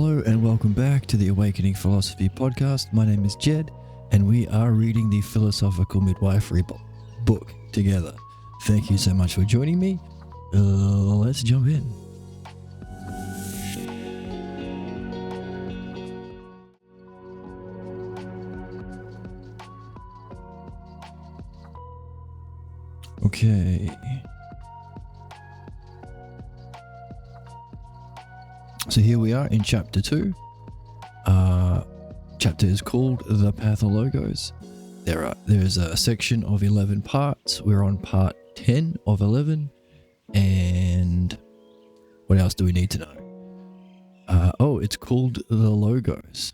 Hello and welcome back to the Awakening Philosophy podcast. My name is Jed and we are reading the Philosophical Midwifery book together. Thank you so much for joining me. Let's jump in. Okay. So here we are in chapter 2. Chapter is called The Pathologos. There's a section of 11 parts. We're on part 10 of 11. And what else do we need to know? It's called The Logos.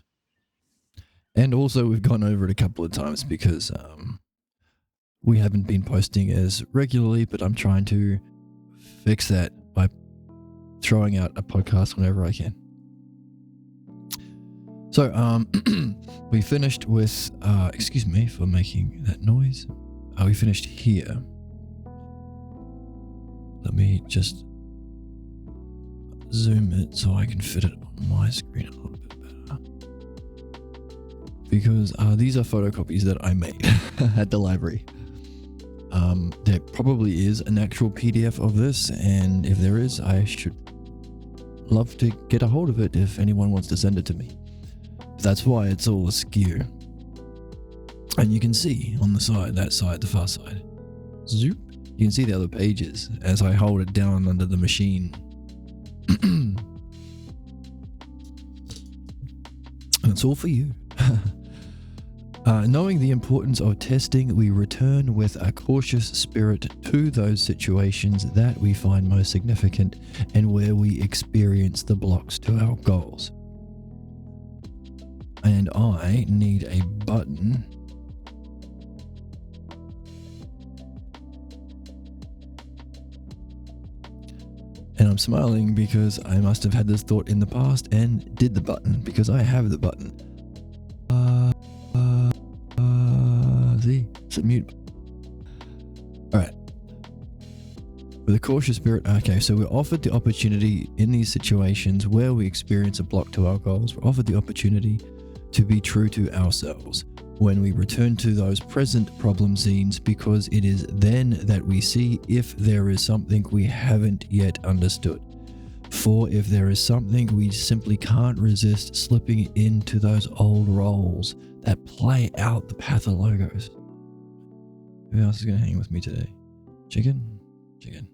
And also we've gone over it a couple of times because we haven't been posting as regularly, but I'm trying to fix that by throwing out a podcast whenever I can. So, we finished with, excuse me for making that noise. We finished here. Let me just zoom it so I can fit it on my screen a little bit better. Because these are photocopies that I made at the library. There probably is an actual PDF of this, and if there is, I should love to get a hold of it if anyone wants to send it to me. That's why it's all askew. And you can see on the side, the far side, zoop, you can see the other pages as I hold it down under the machine. And it's all for you. Knowing the importance of testing, we return with a cautious spirit to those situations that we find most significant and where we experience the blocks to our goals. And I need a button. And I'm smiling because I must have had this thought in the past and did the button because I have the button. It's a mute. Alright. With a cautious spirit, okay, so we're offered the opportunity in these situations where we experience a block to our goals. We're offered the opportunity to be true to ourselves when we return to those present problem scenes, because it is then that we see if there is something we haven't yet understood. For if there is something, we simply can't resist slipping into those old roles that play out the pathologos. Who else is going to hang with me today? Chicken? Chicken.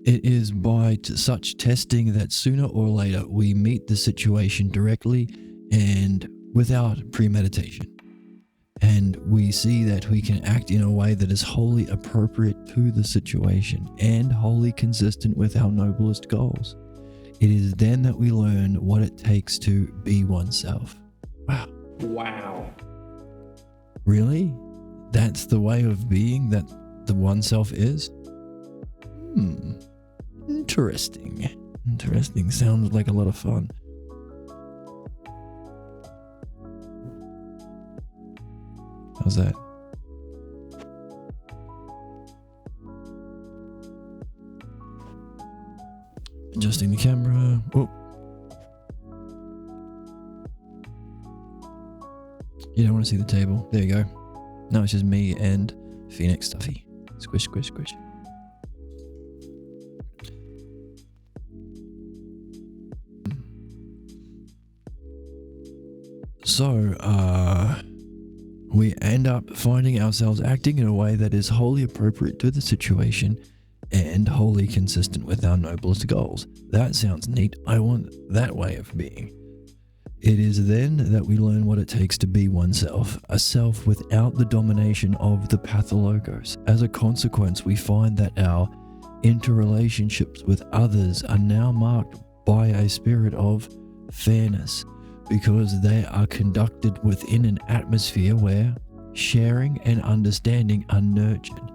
It is by such testing that sooner or later we meet the situation directly and without premeditation. And we see that we can act in a way that is wholly appropriate to the situation and wholly consistent with our noblest goals. It is then that we learn what it takes to be oneself. Wow. Really? That's the way of being that the oneself is? Interesting. Interesting. Sounds like a lot of fun. How's that? Adjusting the camera. Oh. You don't want to see the table. There you go. Now it's just me and Phoenix Stuffy. Squish, squish, squish. So, we end up finding ourselves acting in a way that is wholly appropriate to the situation and wholly consistent with our noblest goals. That sounds neat. I want that way of being. It is then that we learn what it takes to be oneself, a self without the domination of the pathologos. As a consequence, we find that our interrelationships with others are now marked by a spirit of fairness, because they are conducted within an atmosphere where sharing and understanding are nurtured.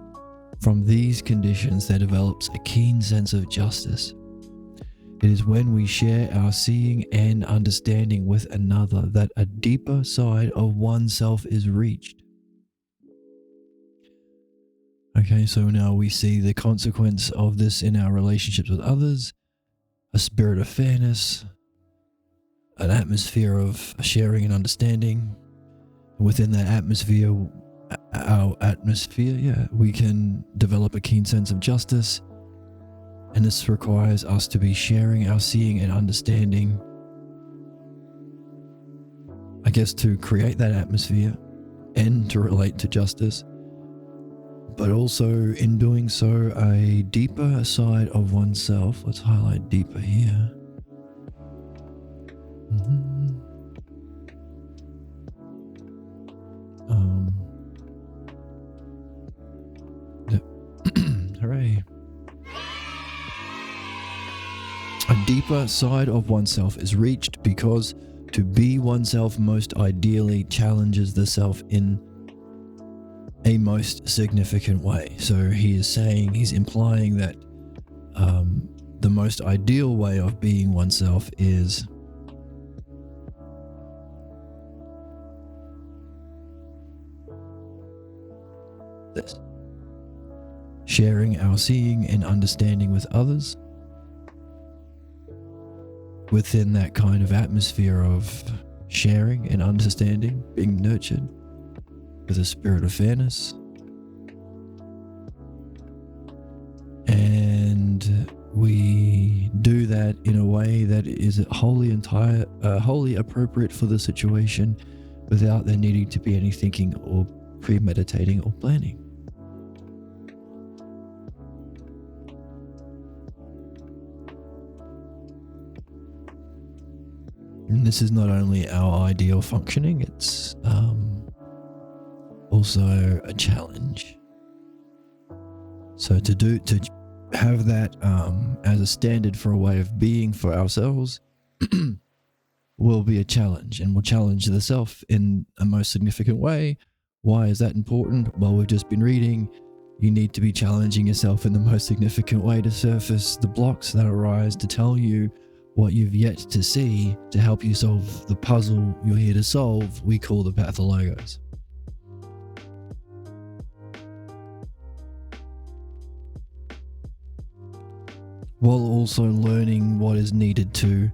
From these conditions there develops a keen sense of justice. It is when we share our seeing and understanding with another that a deeper side of oneself is reached. Okay, so now we see the consequence of this in our relationships with others, a spirit of fairness, an atmosphere of sharing and understanding. Within that atmosphere, we can develop a keen sense of justice. And this requires us to be sharing our seeing and understanding, I guess, to create that atmosphere and to relate to justice. But also, in doing so, a deeper side of oneself. Let's highlight deeper here. Hooray. A deeper side of oneself is reached because to be oneself most ideally challenges the self in a most significant way. So he's implying that the most ideal way of being oneself is this: sharing our seeing and understanding with others within that kind of atmosphere of sharing and understanding, being nurtured with a spirit of fairness. And we do that in a way that is wholly appropriate for the situation without there needing to be any thinking or premeditating or planning. And this is not only our ideal functioning, it's also a challenge. So to have that as a standard for a way of being for ourselves will be a challenge, and will challenge the self in a most significant way. Why is that important? Well, we've just been reading, you need to be challenging yourself in the most significant way to surface the blocks that arise, to tell you what you've yet to see, to help you solve the puzzle you're here to solve, we call the pathologos. While also learning what is needed to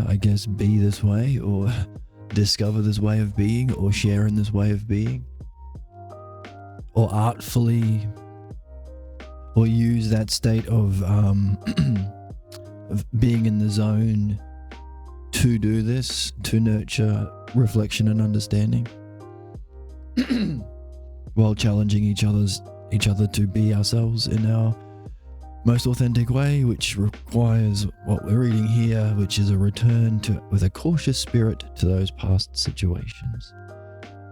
I guess be this way, or discover this way of being, or share in this way of being, or artfully, or use that state of being in the zone to do this, to nurture reflection and understanding, while challenging each other to be ourselves in our most authentic way, which requires what we're reading here, which is a return to with a cautious spirit to those past situations.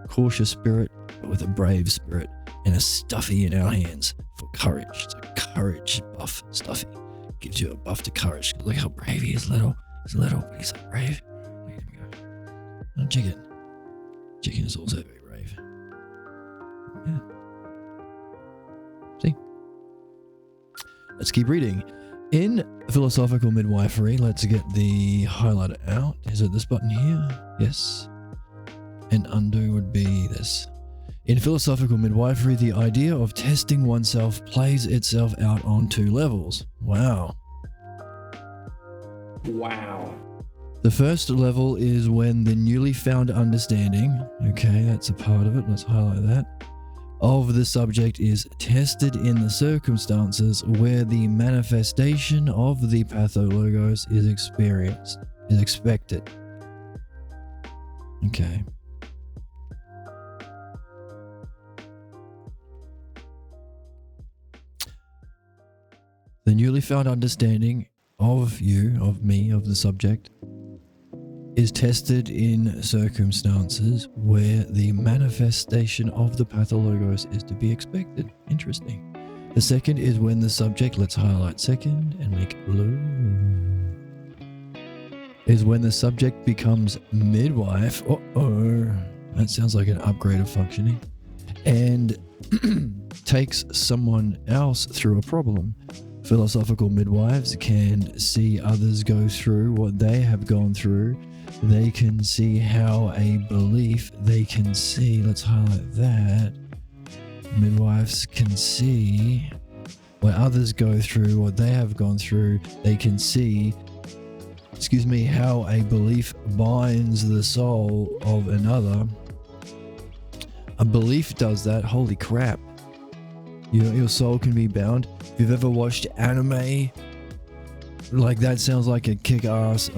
Cautious spirit, but with a brave spirit, and a stuffy in our hands for courage. So courage buff stuffy gives you a buff to courage. Look how brave he is. He's little, but he's so brave. Look at him go. And chicken is also very brave. Yeah. See? Let's keep reading. In philosophical midwifery, let's get the highlighter out. Is it this button here? Yes. And undo would be this. In philosophical midwifery, the idea of testing oneself plays itself out on two levels. Wow. The first level is when the newly found understanding, okay, that's a part of it, let's highlight that, of the subject is tested in the circumstances where the manifestation of the pathologos is expected. Okay. The newly found understanding of you, of me, of the subject, is tested in circumstances where the manifestation of the pathologos is to be expected. Interesting. The second is when the subject, let's highlight second and make it blue, is when the subject becomes midwife. That sounds like an upgrade of functioning. And takes someone else through a problem. Philosophical midwives can see others go through what they have gone through they can see how a belief, they can see, let's highlight that. Midwives can see what others go through, what they have gone through. They can see, how a belief binds the soul of another. A belief does that. Holy crap. Your soul can be bound. If you've ever watched anime, like that sounds like a kick-ass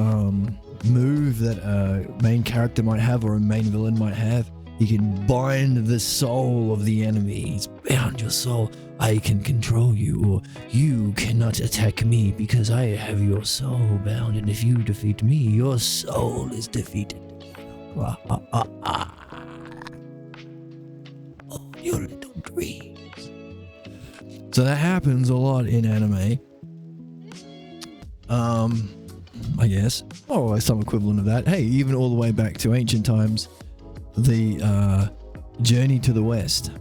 move that a main character might have or a main villain might have. You can bind the soul of the enemy. It's bound your soul. I can control you, or you cannot attack me because I have your soul bound, and if you defeat me, your soul is defeated. Oh, your little dreams. So that happens a lot in anime. I guess. Or some equivalent of that. Hey, even all the way back to ancient times, the Journey to the West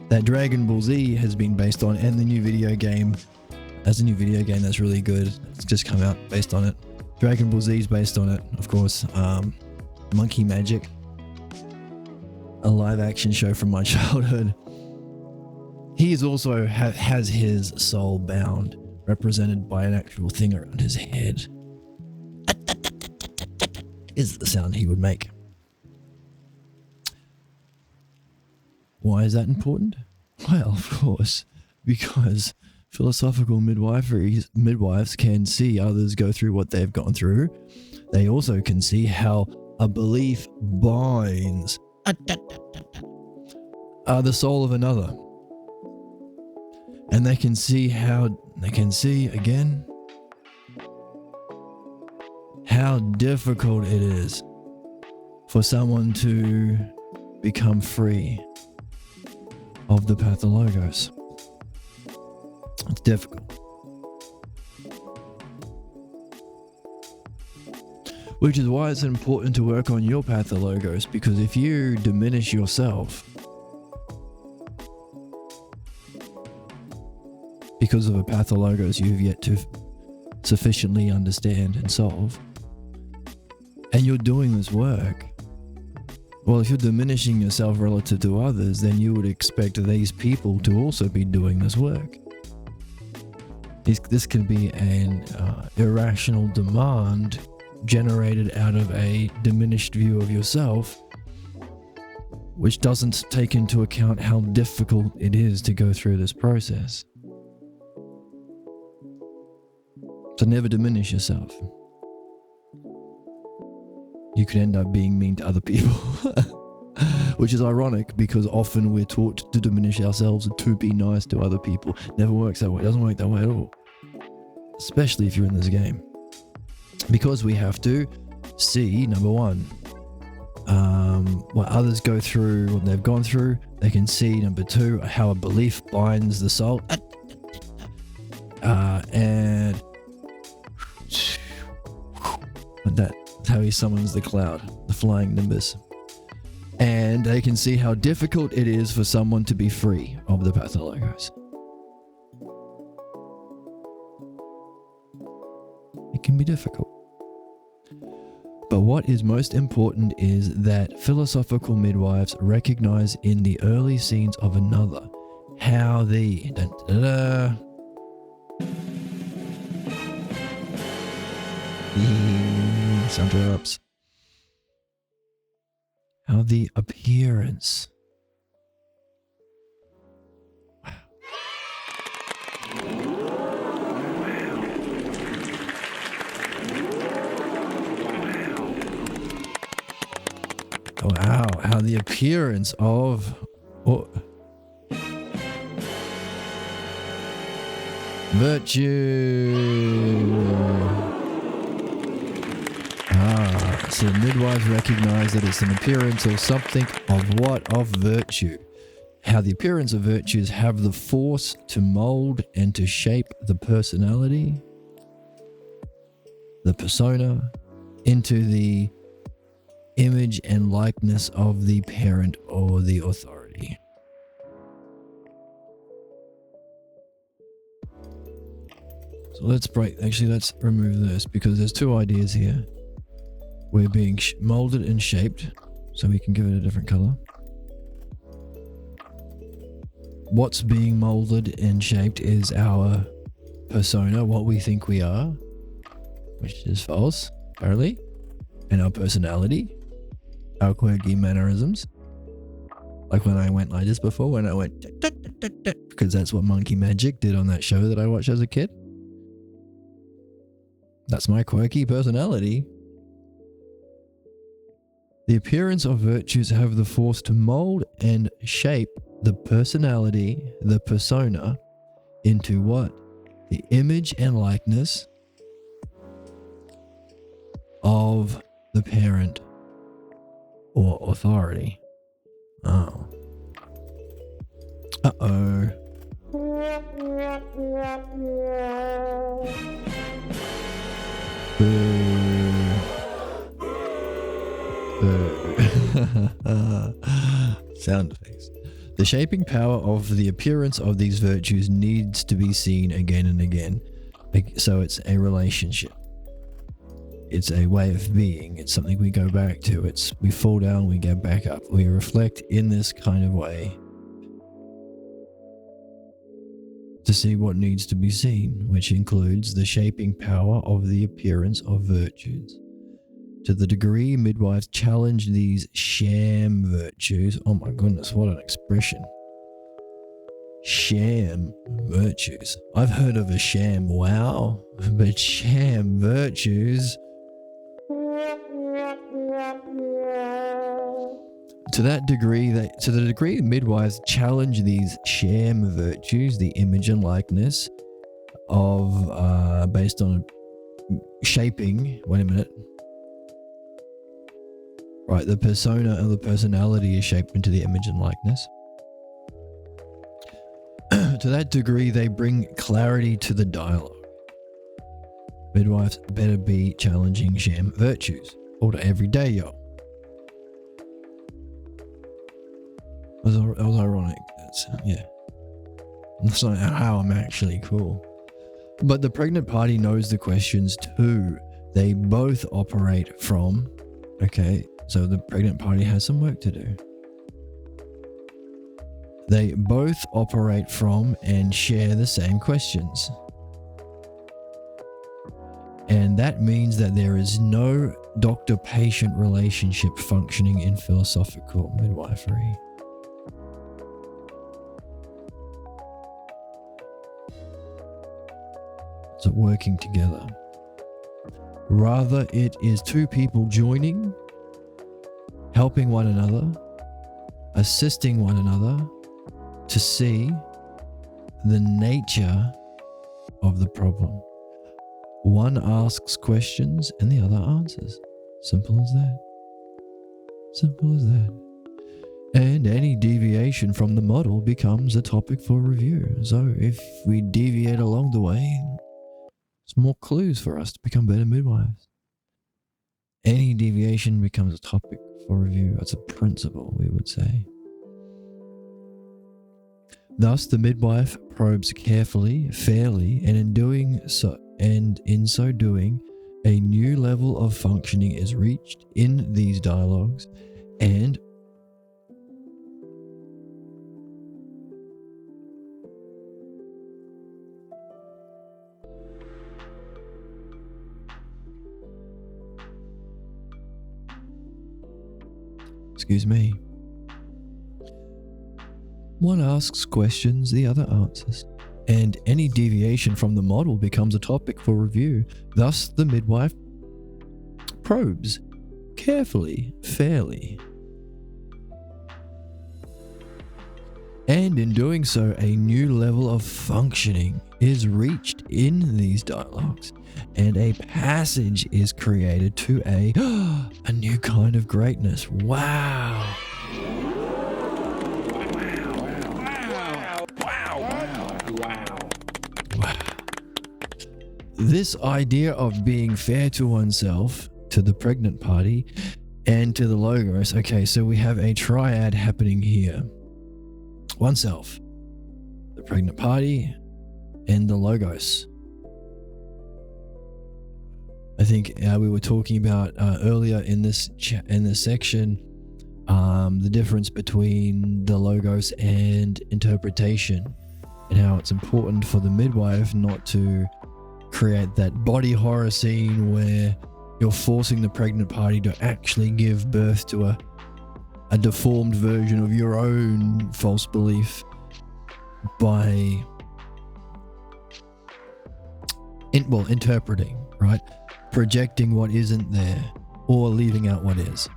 that Dragon Ball Z has been based on, and the new video game. That's a new video game that's really good. It's just come out based on it. Dragon Ball Z is based on it, of course. Monkey Magic, a live action show from my childhood. He is also has his soul bound, represented by an actual thing around his head. Is the sound he would make. Why is that important? Well, of course, because philosophical midwives can see others go through what they've gone through. They also can see how a belief binds the soul of another. And they can see again how difficult it is for someone to become free of the pathologos. It's difficult. Which is why it's important to work on your pathologos, because if you diminish yourself because of a pathologos you've yet to sufficiently understand and solve, and you're doing this work, well, if you're diminishing yourself relative to others, then you would expect these people to also be doing this work. This can be an irrational demand generated out of a diminished view of yourself, which doesn't take into account how difficult it is to go through this process. So never diminish yourself. You could end up being mean to other people. Which is ironic, because often we're taught to diminish ourselves and to be nice to other people. Never works that way. It doesn't work that way at all. Especially if you're in this game. Because we have to see, number one, what others go through, what they've gone through. They can see, number two, how a belief binds the soul. And that's how he summons the cloud, the flying nimbus. And they can see how difficult it is for someone to be free of the pathologos. It can be difficult. But what is most important is that philosophical midwives recognize in the early scenes of another how the sound drops. How the appearance. Wow, how the appearance of virtue. So midwives recognize that it's an appearance or something of what? Of virtue. How the appearance of virtues have the force to mold and to shape the personality, the persona, into the image and likeness of the parent or the authority. So let's remove this, because there's two ideas here. We're being molded and shaped, so we can give it a different color. What's being molded and shaped is our persona, what we think we are, which is false, apparently, and our personality, our quirky mannerisms. Like when I went like this before, when I went, because that's what Monkey Magic did on that show that I watched as a kid. That's my quirky personality. The appearance of virtues have the force to mold and shape the personality, the persona, into what? The image and likeness of the parent or authority. Oh. Uh-oh. Boo. Sound effects. The shaping power of the appearance of these virtues needs to be seen again and again. So it's a relationship. It's a way of being. It's something we go back to. We fall down, we get back up. We reflect in this kind of way to see what needs to be seen, which includes the shaping power of the appearance of virtues. To the degree midwives challenge these sham virtues, oh my goodness, what an expression. Sham virtues. I've heard of a sham wow, but sham virtues. To the degree midwives challenge these sham virtues, the image and likeness of, based on shaping, wait a minute. Right, the persona and the personality is shaped into the image and likeness. To that degree, they bring clarity to the dialogue. Midwives better be challenging sham virtues all day, every day, yo. That was ironic. That's not how I'm actually cool. But the pregnant party knows the questions too. They both operate from, okay, so the pregnant party has some work to do. They both operate from and share the same questions. And that means that there is no doctor-patient relationship functioning in philosophical midwifery. So working together. Rather, it is two people joining, helping one another, assisting one another to see the nature of the problem. One asks questions and the other answers. Simple as that. Simple as that. And any deviation from the model becomes a topic for review. So if we deviate along the way, it's more clues for us to become better midwives. Any deviation becomes a topic for review. That's a principle, we would say. Thus, the midwife probes carefully, fairly, and in so doing, a new level of functioning is reached in these dialogues, and excuse me. One asks questions, the other answers. And any deviation from the model becomes a topic for review. Thus, the midwife probes carefully, fairly. And in doing so, a new level of functioning is reached in these dialogues, and a passage is created to a new kind of greatness. Wow. This idea of being fair to oneself, to the pregnant party, and to the logos. Okay, so we have a triad happening here. Oneself, the pregnant party, and the logos. I think we were talking about earlier in this section the difference between the logos and interpretation, and how it's important for the midwife not to create that body horror scene where you're forcing the pregnant party to actually give birth to a deformed version of your own false belief by interpreting, right? Projecting what isn't there or leaving out what is.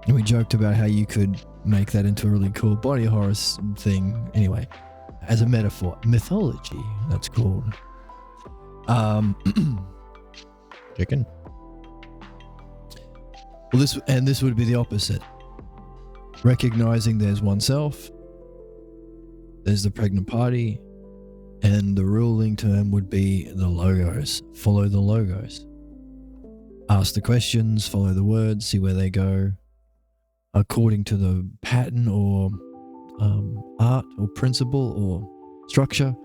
And we joked about how you could make that into a really cool body horror thing. Anyway, as a metaphor, mythology, that's called. Chicken. Well, this would be the opposite. Recognizing there's oneself, there's the pregnant party, and the ruling term would be the logos. Follow the logos. Ask the questions, follow the words, see where they go, according to the pattern or art or principle or structure.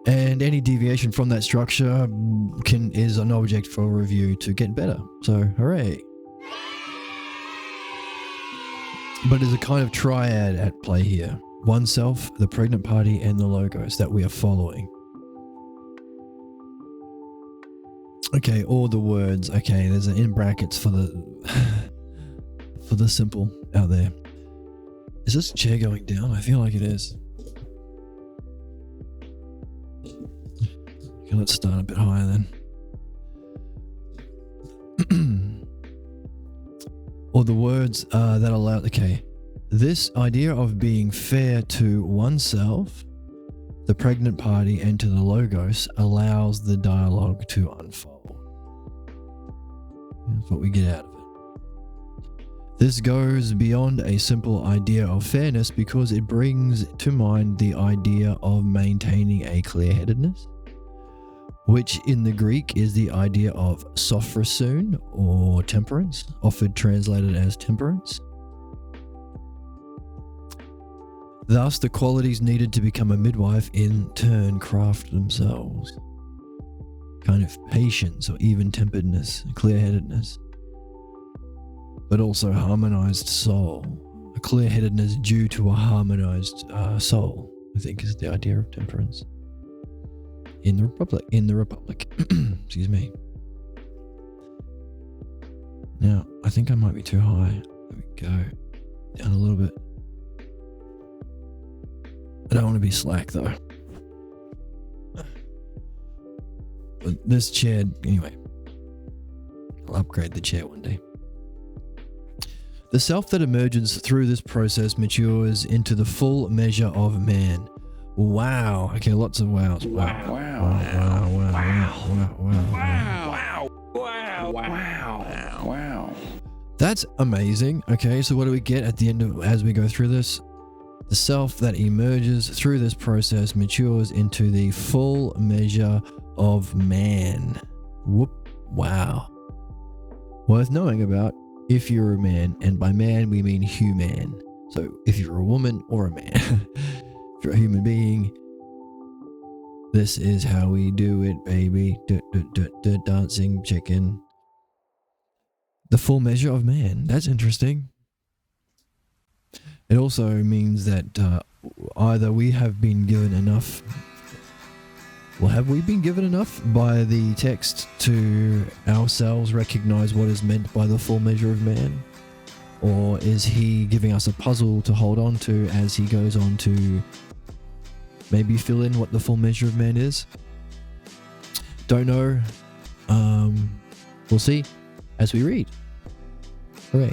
And any deviation from that structure is an object for review to get better. So, hooray. But there's a kind of triad at play here. Oneself, the pregnant party, and the logos that we are following. Okay, all the words. Okay, there's an in brackets for the simple out there. Is this chair going down? I feel like it is. Okay, let's start a bit higher then. Or the words that allow... Okay, this idea of being fair to oneself, the pregnant party, and to the logos allows the dialogue to unfold. That's what we get out of it. This goes beyond a simple idea of fairness because it brings to mind the idea of maintaining a clear-headedness, which in the Greek is the idea of sophrosun or temperance, often translated as temperance. Thus, the qualities needed to become a midwife in turn craft themselves. Kind of patience or even-temperedness, clear-headedness, but also harmonized soul. A clear-headedness due to a harmonized soul, I think, is the idea of temperance. In the Republic. Excuse me. Now, I think I might be too high. There we go. Down a little bit. I don't want to be slack though. But this chair, anyway. I'll upgrade the chair one day. The self that emerges through this process matures into the full measure of man. Wow. Okay, lots of wows. Wow. Wow. That's amazing. Okay, so what do we get at the end of as we go through this? The self that emerges through this process matures into the full measure of man. Whoop. Wow. Worth knowing about if you're a man, and by man we mean human. So if you're a woman or a man, if you're a human being, this is how we do it, baby. Dancing chicken. The full measure of man. That's interesting. It also means that either we have been given enough. Well, have we been given enough by the text to ourselves recognize what is meant by the full measure of man? Or is he giving us a puzzle to hold on to as he goes on to maybe fill in what the full measure of man is? Don't know. We'll see as we read. Hooray.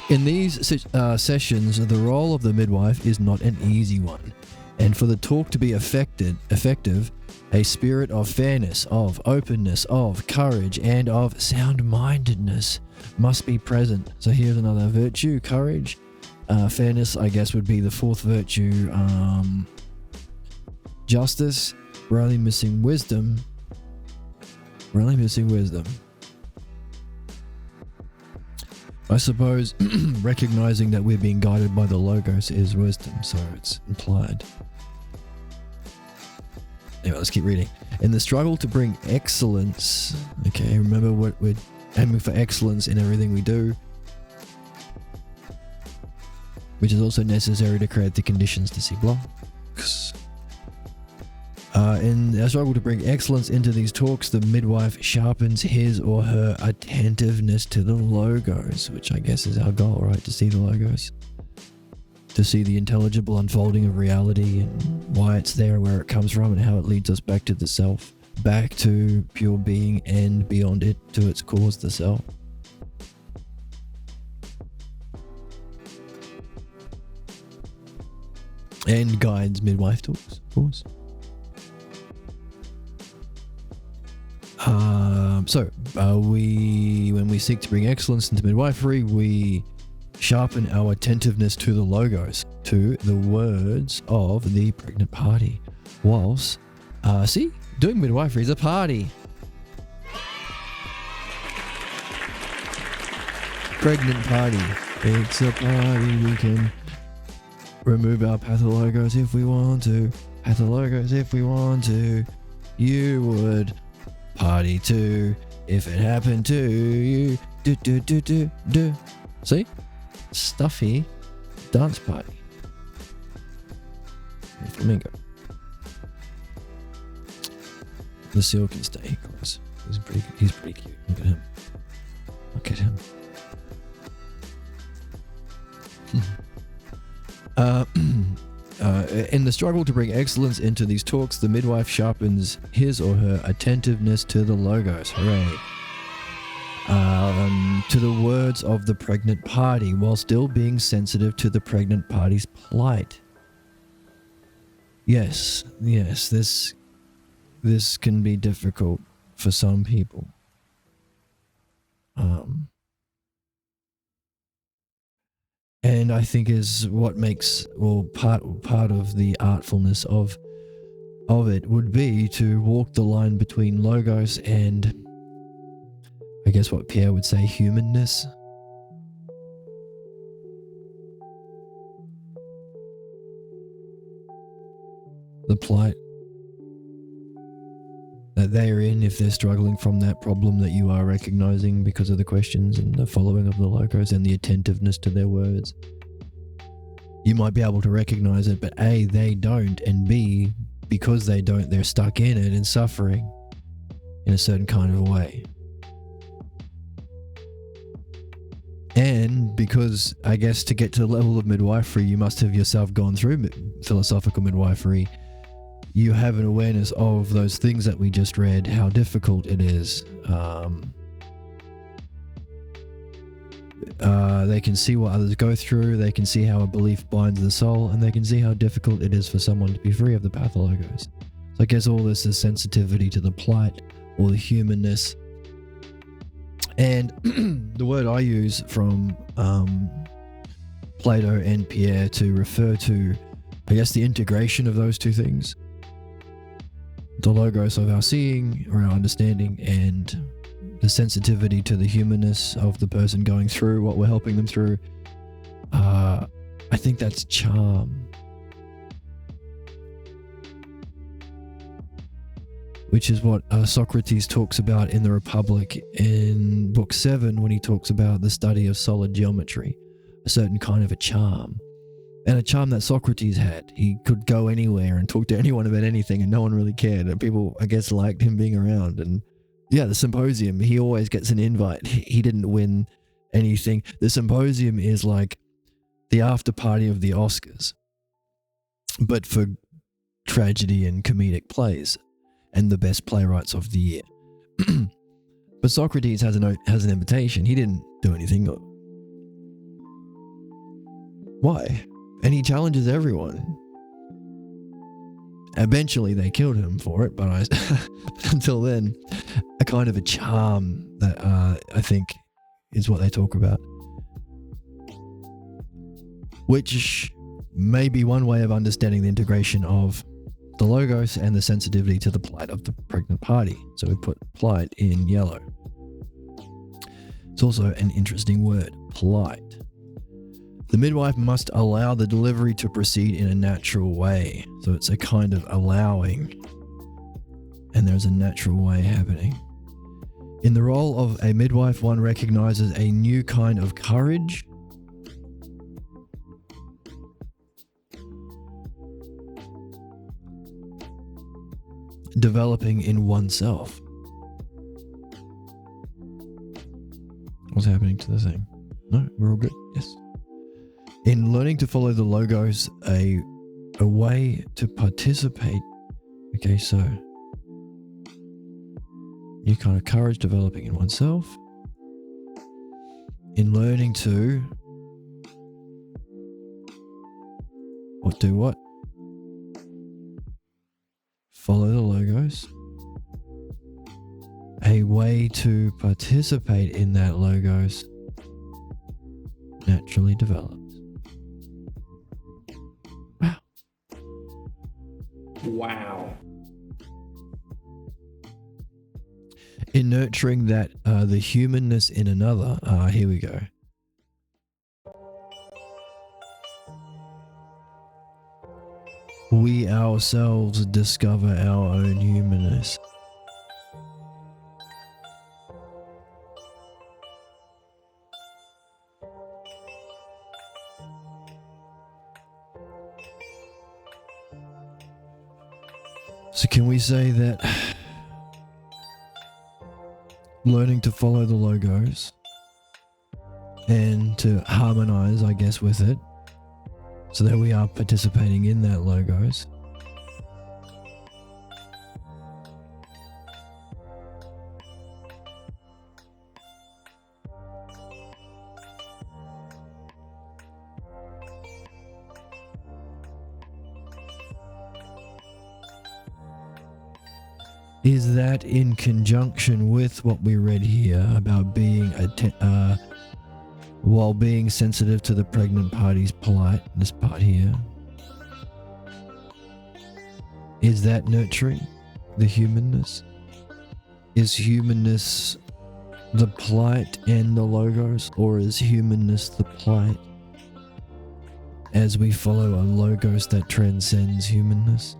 In these sessions, the role of the midwife is not an easy one, and for the talk to be effective, a spirit of fairness, of openness, of courage, and of sound-mindedness must be present. So here's another virtue: courage. Fairness, I guess, would be the fourth virtue. Justice. We're only missing wisdom. I suppose recognizing that we're being guided by the Logos is wisdom, so it's implied. Anyway, let's keep reading. In the struggle to bring excellence, okay, remember what we're aiming for, excellence in everything we do, which is also necessary to create the conditions to see blocks. In our struggle to bring excellence into these talks, the midwife sharpens his or her attentiveness to the Logos, which I guess is our goal, right? To see the Logos. To see the intelligible unfolding of reality and why it's there, where it comes from, and how it leads us back to the self, back to pure being and beyond it to its cause, the self. And guides midwife talks, of course. When we seek to bring excellence into midwifery, we sharpen our attentiveness to the Logos, to the words of the pregnant party, whilst, doing midwifery is a party. Pregnant party. It's a party. We can remove our pathologos if we want to. Pathologos if we want to. You would party too if it happened to you. Do do do do do. See? Stuffy dance party. Flamingo. The seal can stay, guys. He's pretty cute. Look at him. Look at him. In the struggle to bring excellence into these talks, the midwife sharpens his or her attentiveness to the Logos. Hooray. To the words of the pregnant party, while still being sensitive to the pregnant party's plight. Yes, this can be difficult for some people. And I think is what makes, part of the artfulness of it would be to walk the line between Logos and, I guess what Pierre would say, humanness. The plight that they are in if they're struggling from that problem that you are recognizing because of the questions and the following of the Logos and the attentiveness to their words. You might be able to recognize it, but A, they don't, and B, because they don't, they're stuck in it and suffering in a certain kind of a way. And because, I guess, to get to the level of midwifery, you must have yourself gone through philosophical midwifery. You have an awareness of those things that we just read, how difficult it is. They can see what others go through, they can see how a belief binds the soul, and they can see how difficult it is for someone to be free of the pathologos. So I guess all this is sensitivity to the plight or the humanness. And the word I use from Plato and Pierre to refer to, I guess, the integration of those two things. The Logos of our seeing or our understanding, and the sensitivity to the humanness of the person going through what we're helping them through. I think that's charm. Which is what Socrates talks about in the Republic in Book 7 when he talks about the study of solid geometry. A certain kind of a charm. And a charm that Socrates had. He could go anywhere and talk to anyone about anything and no one really cared. And people, I guess, liked him being around. And yeah, the symposium, he always gets an invite. He didn't win anything. The symposium is like the after party of the Oscars, but for tragedy and comedic plays and the best playwrights of the year. But Socrates has an invitation. He didn't do anything. Why? And he challenges everyone. Eventually they killed him for it, but until then, a kind of a charm that I think is what they talk about. Which may be one way of understanding the integration of the Logos and the sensitivity to the plight of the pregnant party. So we put plight in yellow. It's also an interesting word, plight. The midwife must allow the delivery to proceed in a natural way. So it's a kind of allowing, and there's a natural way happening. In the role of a midwife, one recognizes a new kind of courage, developing in oneself. What's happening to the thing? No, we're all good. Yes. In learning to follow the logos, a way to participate. Okay, so new kind of courage developing in oneself. In learning to do what? Follow the logos. A way to participate in that logos naturally develops. Wow. In nurturing that, the humanness in another. Here we go. We ourselves discover our own humanness. So can we say that learning to follow the logos and to harmonize, I guess, with it, so that we are participating in that logos, is that in conjunction with what we read here about being while being sensitive to the pregnant party's plight, this part here, is that nurturing the humanness? Is humanness the plight and the logos, or is humanness the plight as we follow a logos that transcends humanness?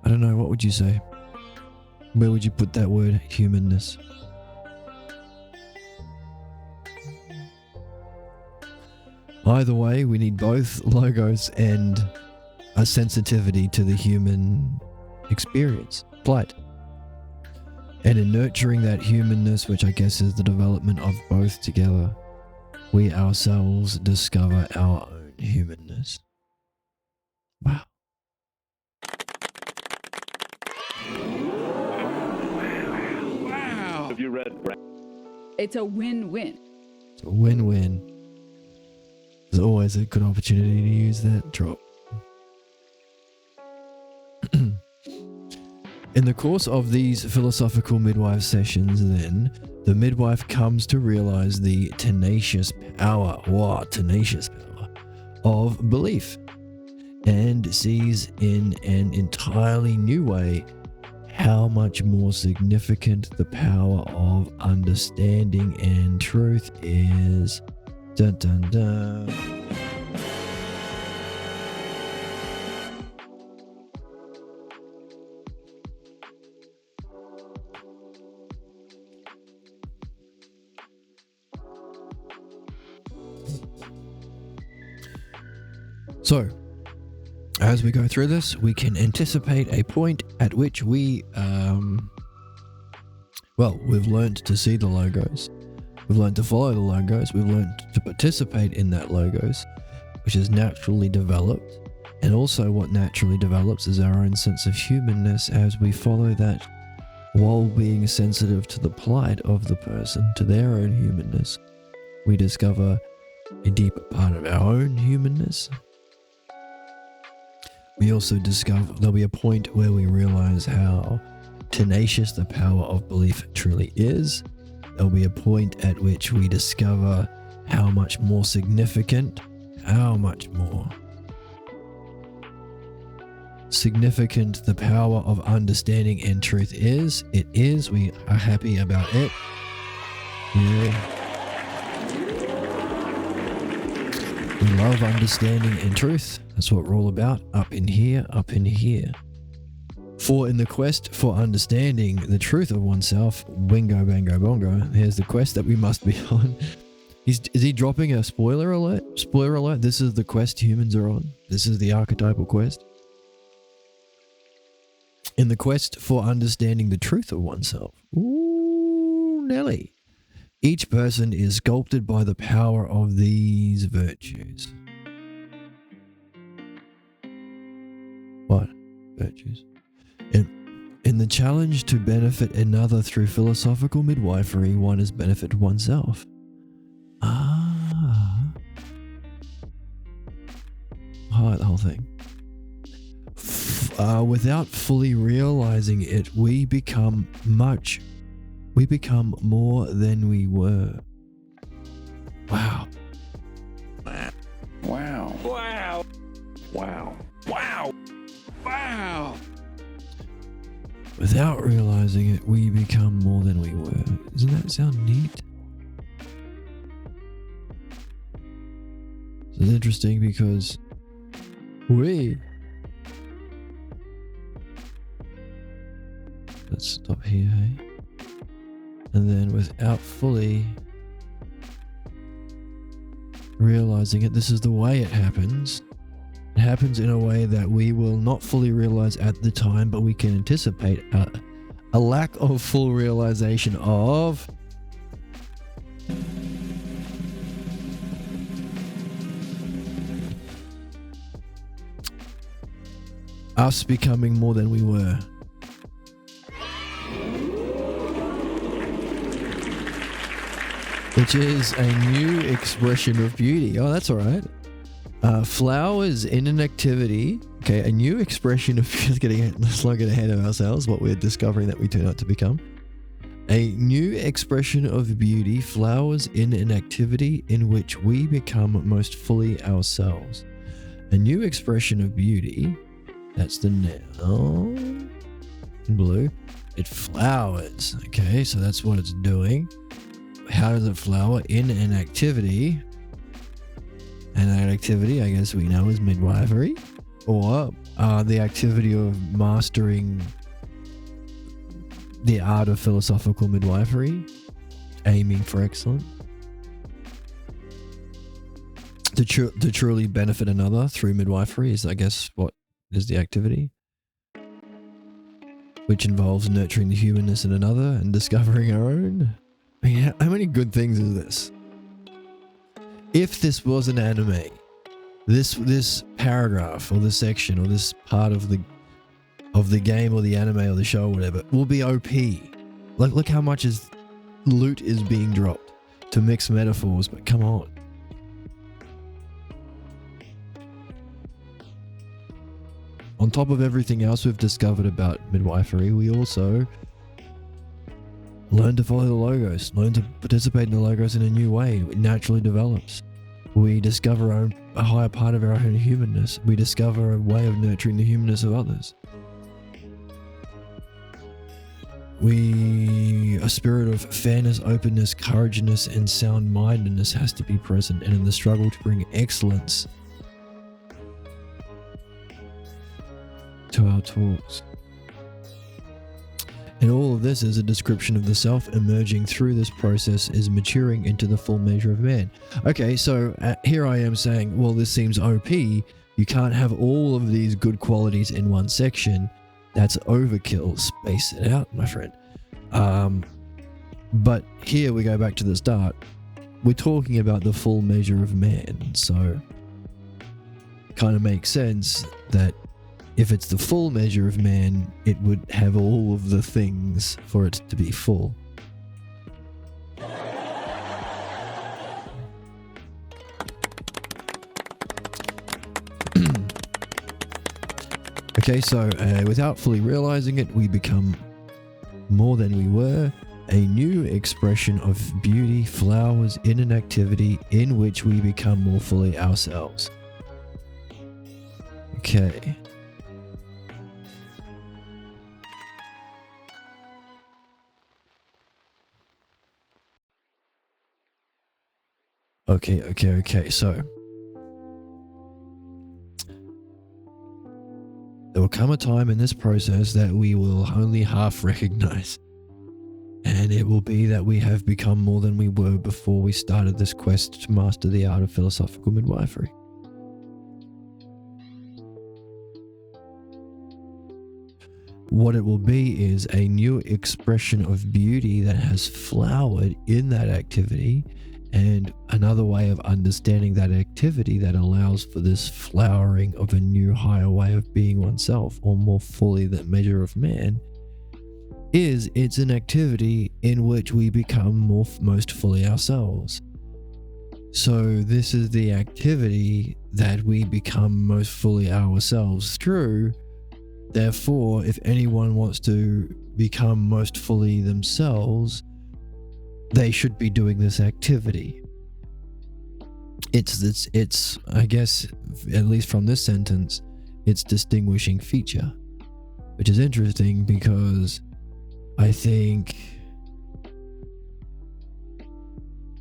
I don't know, what would you say? Where would you put that word, humanness? Either way, we need both logos and a sensitivity to the human experience, plight. And in nurturing that humanness, which I guess is the development of both together, we ourselves discover our own humanness. Wow. Have you read? It's a win-win. It's a win-win. There's always a good opportunity to use that drop. In the course of these philosophical midwife sessions, then, the midwife comes to realize the tenacious power, of belief, and sees in an entirely new way how much more significant the power of understanding and truth is. Dun dun dun. So, as we go through this, we can anticipate a point at which we've learned to see the logos. We've learned to follow the logos. We've learned to participate in that logos, which is naturally developed. And also what naturally develops is our own sense of humanness as we follow that while being sensitive to the plight of the person, to their own humanness. We discover a deeper part of our own humanness. We also discover there'll be a point where we realize how tenacious the power of belief truly is. There'll be a point at which we discover how much more significant the power of understanding and truth is. It is. We are happy about it. Yeah. We love understanding and truth. That's what we're all about. Up in here, up in here. For in the quest for understanding the truth of oneself, wingo, bango, bongo, here's the quest that we must be on. Is he dropping a spoiler alert? Spoiler alert, this is the quest humans are on. This is the archetypal quest. In the quest for understanding the truth of oneself. Ooh, Nelly. Each person is sculpted by the power of these virtues. What? Virtues. In the challenge to benefit another through philosophical midwifery, one is benefit oneself. Highlight the whole thing. Without fully realizing it, we become more than we were. Wow. Wow. Wow. Wow. Wow. Wow. Without realizing it, we become more than we were. Doesn't that sound neat? It's interesting because let's stop here, hey? And then without fully realizing it, this is the way it happens. It happens in a way that we will not fully realize at the time, but we can anticipate a lack of full realization of us becoming more than we were. Which is a new expression of beauty. Oh, that's all right. Flowers in an activity. Okay, a new expression of let's not get ahead of ourselves, what we're discovering that we turn out to become. A new expression of beauty, flowers in an activity in which we become most fully ourselves. A new expression of beauty, that's the noun, in blue. It flowers. Okay, so that's what it's doing. How does it flower? In an activity. And that activity, I guess we know, is midwifery, or the activity of mastering the art of philosophical midwifery, aiming for excellence. To truly benefit another through midwifery is, I guess, what is the activity, which involves nurturing the humanness in another and discovering our own. I mean, how many good things is this? If this was an anime, this paragraph or this section or this part of the game or the anime or the show or whatever will be OP. Like, look how much loot is being dropped to mix metaphors, but come on. On top of everything else we've discovered about midwifery, we also learn to follow the logos, learn to participate in the logos in a new way. It naturally develops. We discover a higher part of our own humanness. We discover a way of nurturing the humanness of others. A spirit of fairness, openness, courageousness, and sound-mindedness has to be present, and in the struggle to bring excellence to our talks. And all of this is a description of the self emerging through this process is maturing into the full measure of man. Okay, so here I am saying, well, this seems OP. You can't have all of these good qualities in one section. That's overkill. Space it out, my friend. But here we go back to the start. We're talking about the full measure of man. So it kind of makes sense that if it's the full measure of man, it would have all of the things for it to be full. Okay, so without fully realizing it, we become more than we were. A new expression of beauty flowers in an activity in which we become more fully ourselves. Okay. Okay. So there will come a time in this process that we will only half recognize. And it will be that we have become more than we were before we started this quest to master the art of philosophical midwifery. What it will be is a new expression of beauty that has flowered in that activity, and another way of understanding that activity that allows for this flowering of a new higher way of being oneself, or more fully the measure of man, is it's an activity in which we become most fully ourselves. So this is the activity that we become most fully ourselves through. Therefore, if anyone wants to become most fully themselves, they should be doing this activity. It's I guess, at least from this sentence, its distinguishing feature, which is interesting because I think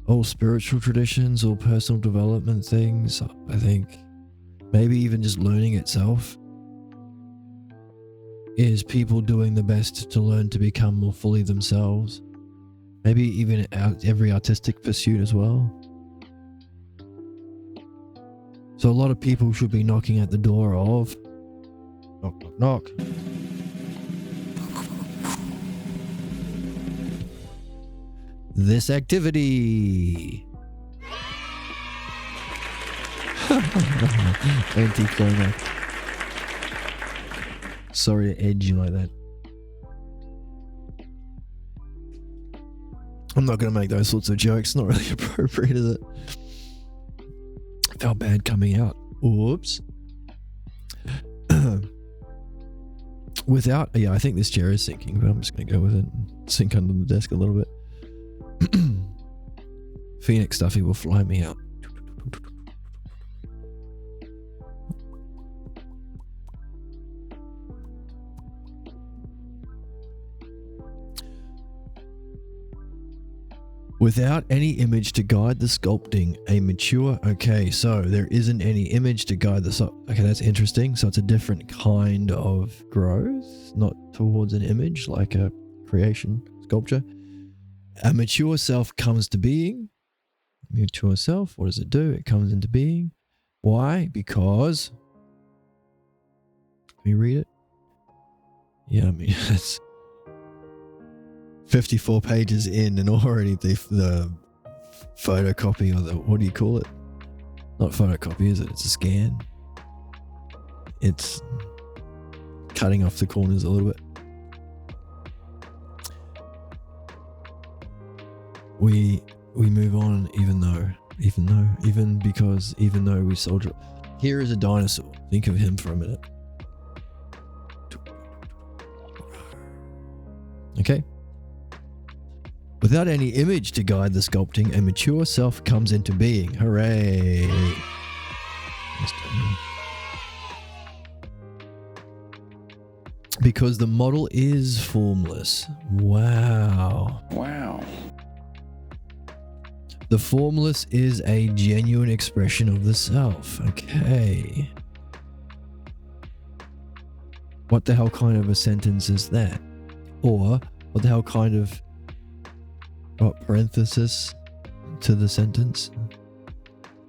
all spiritual traditions or personal development things, I think maybe even just learning itself, is people doing the best to learn to become more fully themselves. Maybe even every artistic pursuit as well. So a lot of people should be knocking at the door of knock, knock, knock. This activity. Anticlimax. Sorry to edge you like that. I'm not going to make those sorts of jokes. Not really appropriate, is it? Felt bad coming out. Oops. I think this chair is sinking, but I'm just going to go with it and sink under the desk a little bit. Phoenix Stuffy will fly me out. Without any image to guide the sculpting, a mature... Okay, so there isn't any image to guide the... Okay, that's interesting. So it's a different kind of growth, not towards an image, like a creation, sculpture. A mature self comes to being. Mature self, what does it do? It comes into being. Why? Because... Can you read it? Yeah, I mean, it's 54 pages in and already the photocopy, or the, what do you call it? Not photocopy, is it? It's a scan. It's cutting off the corners a little bit. We move on even though we soldier. Here is a dinosaur. Think of him for a minute. Okay. Without any image to guide the sculpting, a mature self comes into being. Hooray! Because the model is formless. Wow. The formless is a genuine expression of the self. Okay. What the hell kind of a sentence is that? Or what the hell kind of parenthesis to the sentence?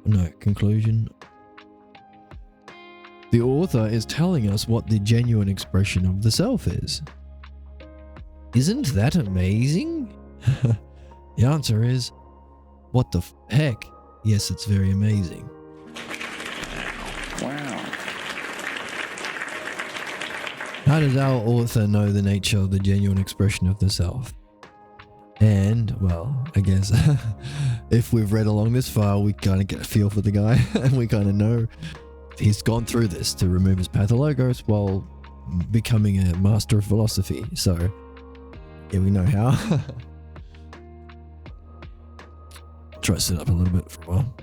No, conclusion. The author is telling us what the genuine expression of the self is. Isn't that amazing? The answer is, what the heck? Yes, it's very amazing. Wow. How does our author know the nature of the genuine expression of the self? And, well, I guess if we've read along this far, we kind of get a feel for the guy and we kind of know he's gone through this to remove his pathologos while becoming a master of philosophy. So, yeah, we know how. Try to sit up a little bit for a while.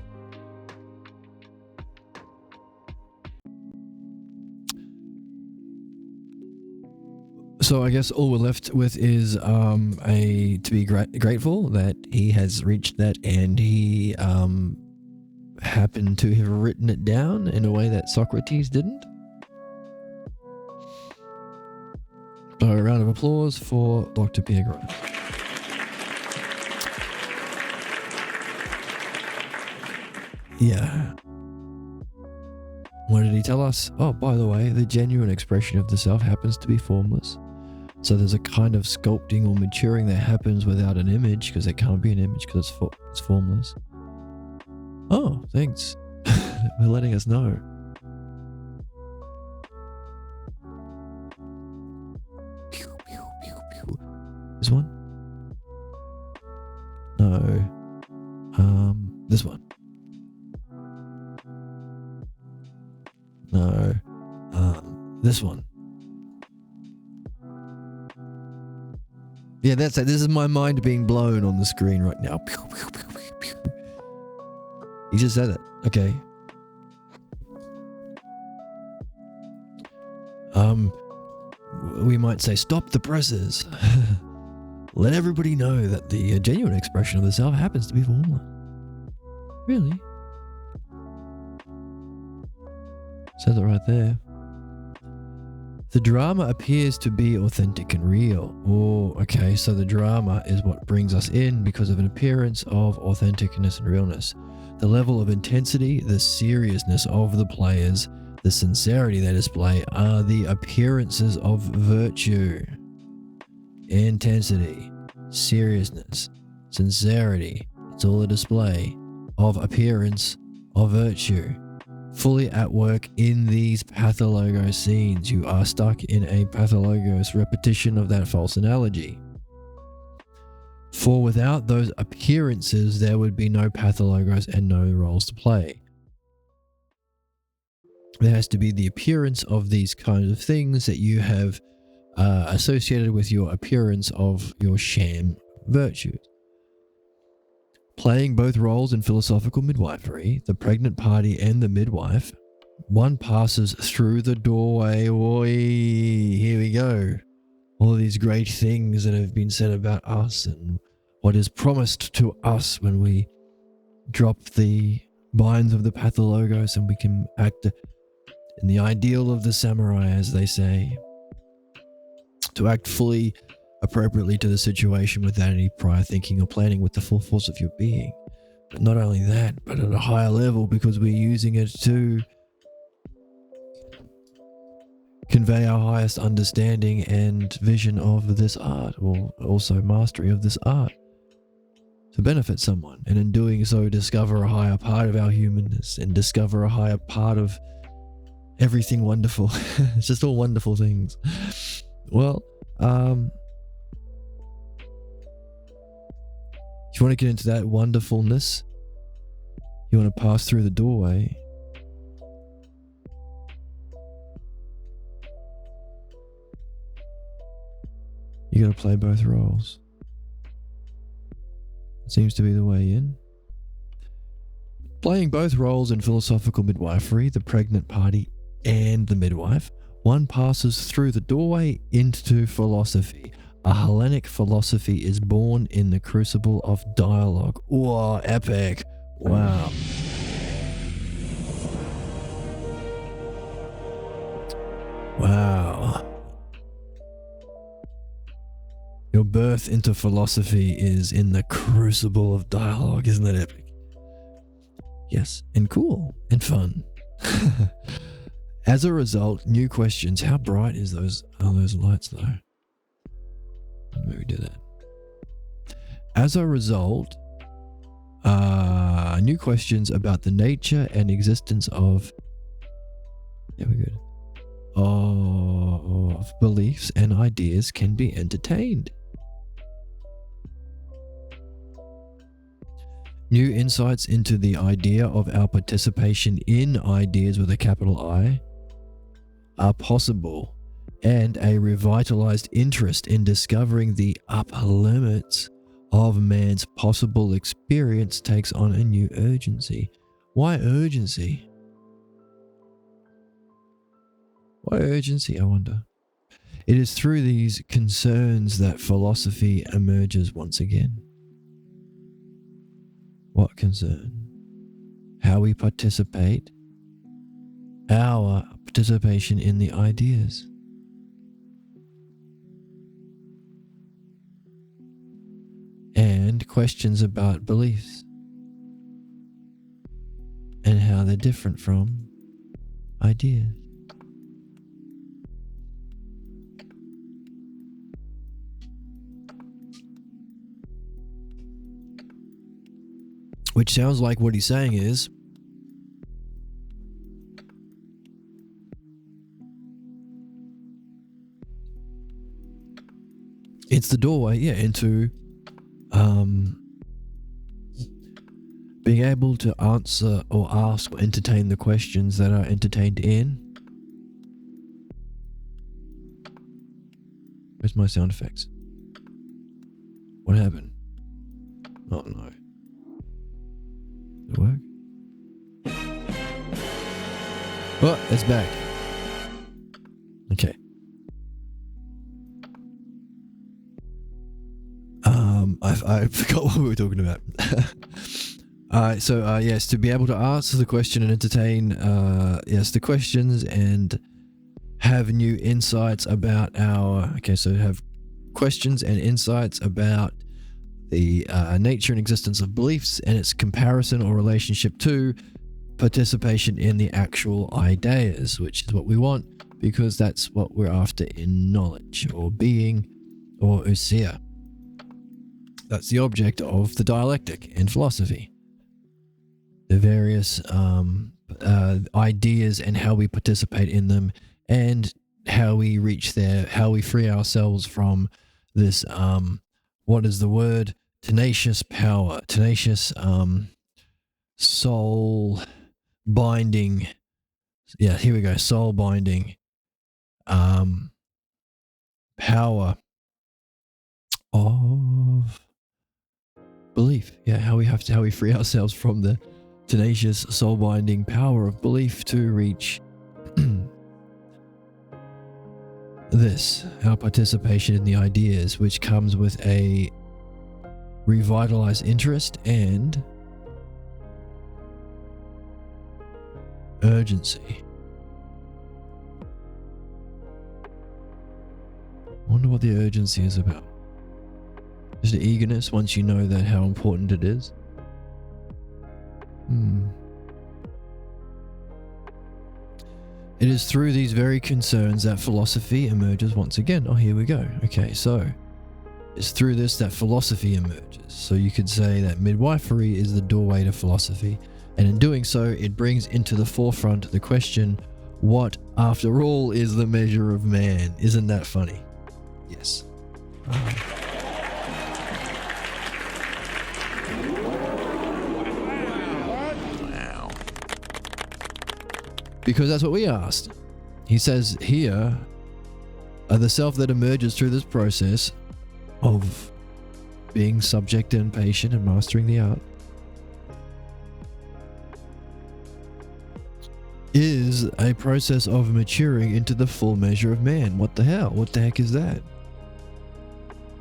So I guess all we're left with is to be grateful that he has reached that, and he happen to have written it down in a way that Socrates didn't. So a round of applause for Dr. Pierre Grimes. Yeah. What did he tell us? Oh, by the way, the genuine expression of the self happens to be formless. So there's a kind of sculpting or maturing that happens without an image, because there can't be an image because it's formless. Oh, thanks for letting us know. This one? No. This one. No. This one. Yeah, that's it. This is my mind being blown on the screen right now. You just said it. Okay. We might say, stop the presses. Let everybody know that the genuine expression of the self happens to be formless. Really? Says it right there. The drama appears to be authentic and real. Oh, okay, so the drama is what brings us in because of an appearance of authenticness and realness. The level of intensity, the seriousness of the players, the sincerity they display are the appearances of virtue. Intensity, seriousness, sincerity, it's all a display of appearance of virtue. Fully at work in these pathologos scenes. You are stuck in a pathologos repetition of that false analogy. For without those appearances, there would be no pathologos and no roles to play. There has to be the appearance of these kinds of things that you have associated with your appearance of your sham virtues. Playing both roles in philosophical midwifery, the pregnant party and the midwife, one passes through the doorway. Oi, here we go. All these great things that have been said about us and what is promised to us when we drop the binds of the pathologos and we can act in the ideal of the samurai, as they say, to act fully appropriately to the situation without any prior thinking or planning with the full force of your being. But not only that, but at a higher level, because we're using it to convey our highest understanding and vision of this art, or also mastery of this art, to benefit someone, and in doing so discover a higher part of our humanness and discover a higher part of everything wonderful. It's just all wonderful things. Well, if you want to get into that wonderfulness, you want to pass through the doorway. You got to play both roles. It seems to be the way in. Playing both roles in philosophical midwifery, the pregnant party and the midwife, one passes through the doorway into philosophy. A Hellenic philosophy is born in the crucible of dialogue. Whoa, epic. Wow. Wow. Your birth into philosophy is in the crucible of dialogue. Isn't that epic? Yes, and cool, and fun. As a result, new questions. How bright are those lights though? Maybe do that. As a result, new questions about the nature and existence of of beliefs and ideas can be entertained. New insights into the idea of our participation in ideas with a capital I are possible, and a revitalized interest in discovering the upper limits of man's possible experience takes on a new urgency. Why urgency? Why urgency, I wonder? It is through these concerns that philosophy emerges once again. What concern? how we participate, our participation in the ideas. And questions about beliefs and how they're different from ideas. Which sounds like what he's saying is, it's the doorway, into being able to answer or ask or entertain the questions that are entertained in. Where's my sound effects? What happened? Oh no. Did it work? Oh, it's back. Okay. I forgot what we were talking about. Yes, to be able to answer the question and entertain, the questions and have new insights about have questions and insights about the nature and existence of beliefs and its comparison or relationship to participation in the actual ideas, which is what we want, because that's what we're after in knowledge or being or ousia. That's the object of the dialectic in philosophy. The various ideas and how we participate in them, and how we reach there, how we free ourselves from this, what is the word? Tenacious power, tenacious soul binding. Yeah, here we go. Soul binding power of belief. Yeah, how we free ourselves from the tenacious soul binding power of belief to reach our participation in the ideas, which comes with a revitalized interest and urgency. I wonder what the urgency is about. Just eagerness once you know that how important it is. It is through these very concerns that philosophy emerges once again. Oh, here we go. Okay, so it's through this that philosophy emerges. So you could say that midwifery is the doorway to philosophy. And in doing so, it brings into the forefront the question, what, after all, is the measure of man? Isn't that funny? Yes. Because that's what we asked. He says here, the self that emerges through this process of being subject and patient and mastering the art is a process of maturing into the full measure of man. What the hell? What the heck is that?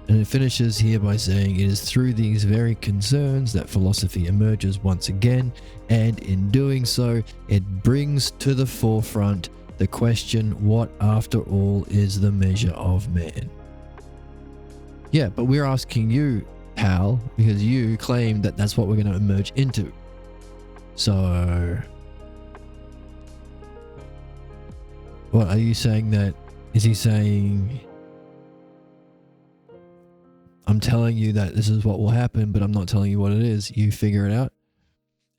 And it finishes here by saying it is through these very concerns that philosophy emerges once again, and in doing so, it brings to the forefront the question, what after all is the measure of man? Yeah, but we're asking you, pal, because you claim that that's what we're going to emerge into. So, what are you saying that? Is he saying, I'm telling you that this is what will happen, but I'm not telling you what it is. You figure it out.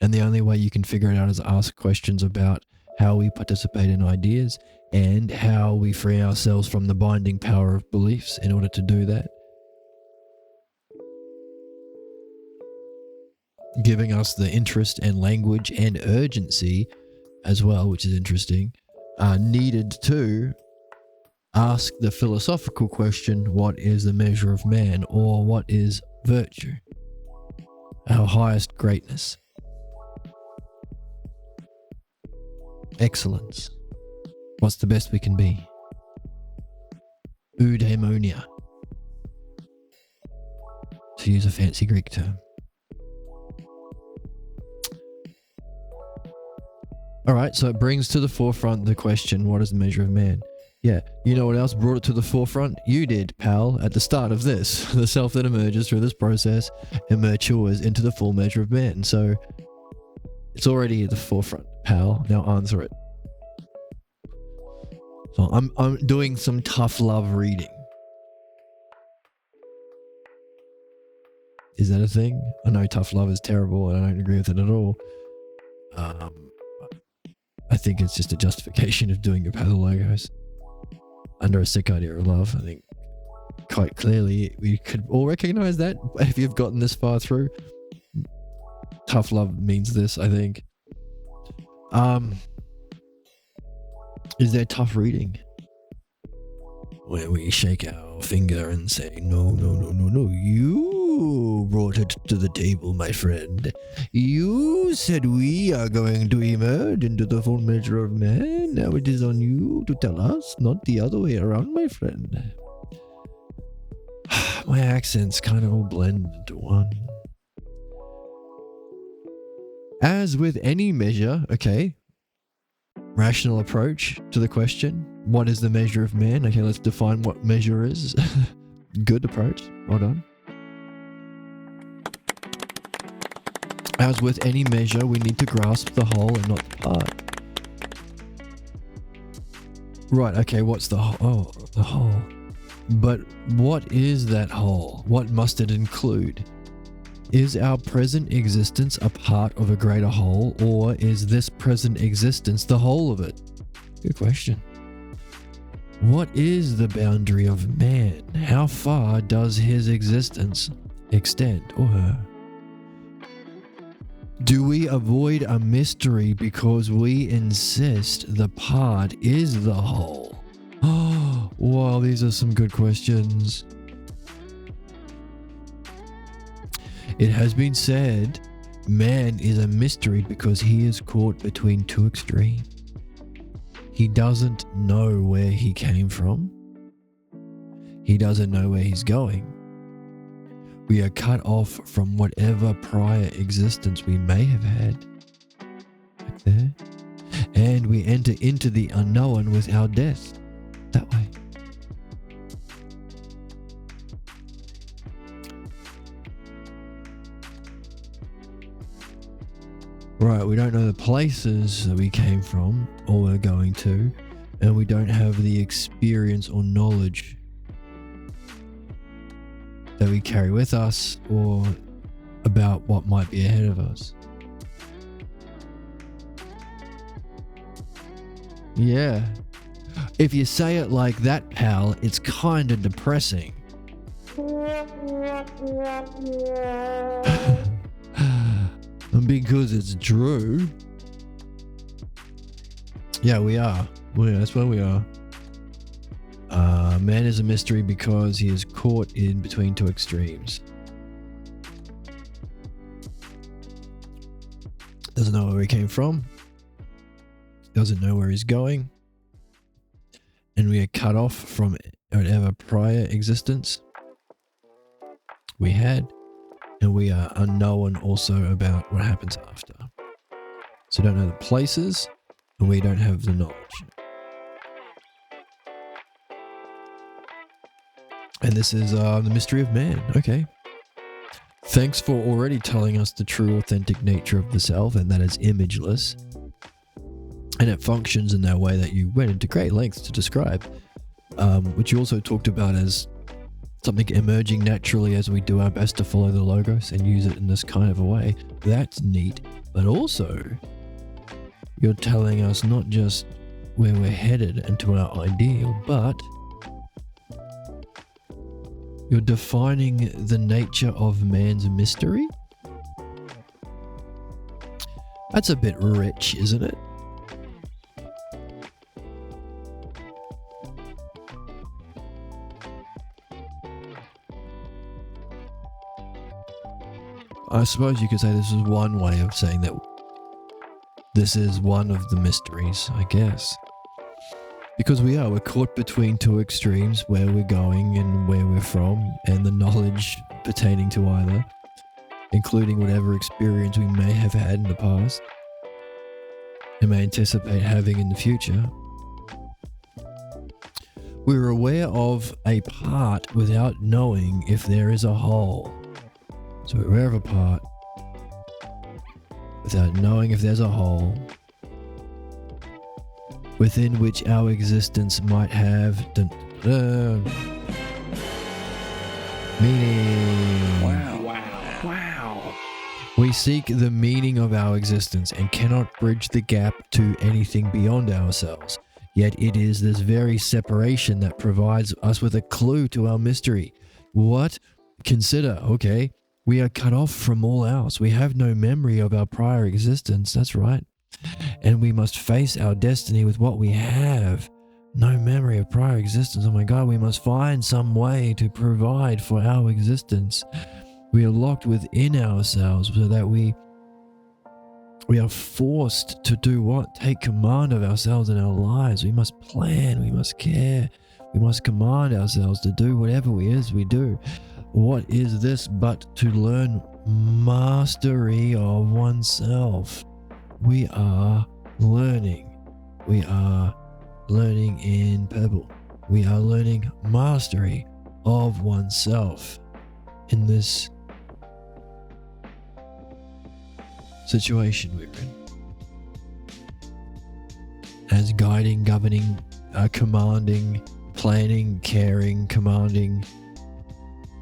And the only way you can figure it out is ask questions about how we participate in ideas and how we free ourselves from the binding power of beliefs in order to do that. Giving us the interest and language and urgency as well, which is interesting, needed to ask the philosophical question, what is the measure of man, or what is virtue? Our highest greatness. Excellence. What's the best we can be? Eudaimonia, to use a fancy Greek term. All right, so it brings to the forefront the question, what is the measure of man? Yeah, you know what else brought it to the forefront? You did, pal, at the start of this. The self that emerges through this process and matures into the full measure of man. So it's already at the forefront, pal. Now answer it. So I'm doing some tough love reading. Is that a thing? I know tough love is terrible and I don't agree with it at all. I think it's just a justification of doing your pathologos under a sick idea of love. I think quite clearly we could all recognize that if you've gotten this far through. Tough love means this, I think. Is there tough reading where we shake our finger and say, no, you brought it to the table, my friend. You said we are going to emerge into the full measure of man. Now it is on you to tell us, not the other way around, my friend. My accents kind of all blend into one. As with any measure, okay, rational approach to the question, what is the measure of man? Okay, let's define what measure is. Good approach. Well done. As with any measure, we need to grasp the whole and not the part. Right, okay, what's the whole? Oh, the whole. But what is that whole? What must it include? Is our present existence a part of a greater whole, or is this present existence the whole of it? Good question. What is the boundary of man? How far does his existence extend, or her? Do we avoid a mystery because we insist the part is the whole? Oh, wow, these are some good questions. It has been said, man is a mystery because he is caught between two extremes. He doesn't know where he came from. He doesn't know where he's going. We are cut off from whatever prior existence we may have had. Like there. And we enter into the unknown with our death. That way. Right, we don't know the places that we came from or we're going to, and we don't have the experience or knowledge that we carry with us or about what might be ahead of us. Yeah. If you say it like that, pal, it's kind of depressing. Because it's true. Yeah, we are. That's where we are. Man is a mystery because he is caught in between two extremes. Doesn't know where he came from. Doesn't know where he's going. And we are cut off from whatever prior existence we had. And we are unknown also about what happens after. So we don't know the places, and we don't have the knowledge. And this is the mystery of man. Okay. Thanks for already telling us the true authentic nature of the self, and that is imageless. And it functions in that way that you went into great lengths to describe, which you also talked about as something emerging naturally as we do our best to follow the logos and use it in this kind of a way. That's neat. But also, you're telling us not just where we're headed and to our ideal, but you're defining the nature of man's mystery? That's a bit rich, isn't it? I suppose you could say this is one way of saying that this is one of the mysteries, I guess. Because we're caught between two extremes, where we're going and where we're from, and the knowledge pertaining to either, including whatever experience we may have had in the past. and may anticipate having in the future. We're aware of a part without knowing if there is a whole. So we're aware of a part without knowing if there's a whole within which our existence might have meaning. Wow. We seek the meaning of our existence and cannot bridge the gap to anything beyond ourselves. Yet it is this very separation that provides us with a clue to our mystery. What? Consider, okay, we are cut off from all else. We have no memory of our prior existence. That's right. And we must face our destiny with what we have. No memory of prior existence. Oh my God, we must find some way to provide for our existence. We are locked within ourselves so that we are forced to do what? Take command of ourselves and our lives. We must plan, we must care, we must command ourselves to do whatever we do. What is this but to learn mastery of oneself? We are learning. We are learning in purple. We are learning mastery of oneself in this situation we're in. As guiding, governing, commanding, planning, caring, commanding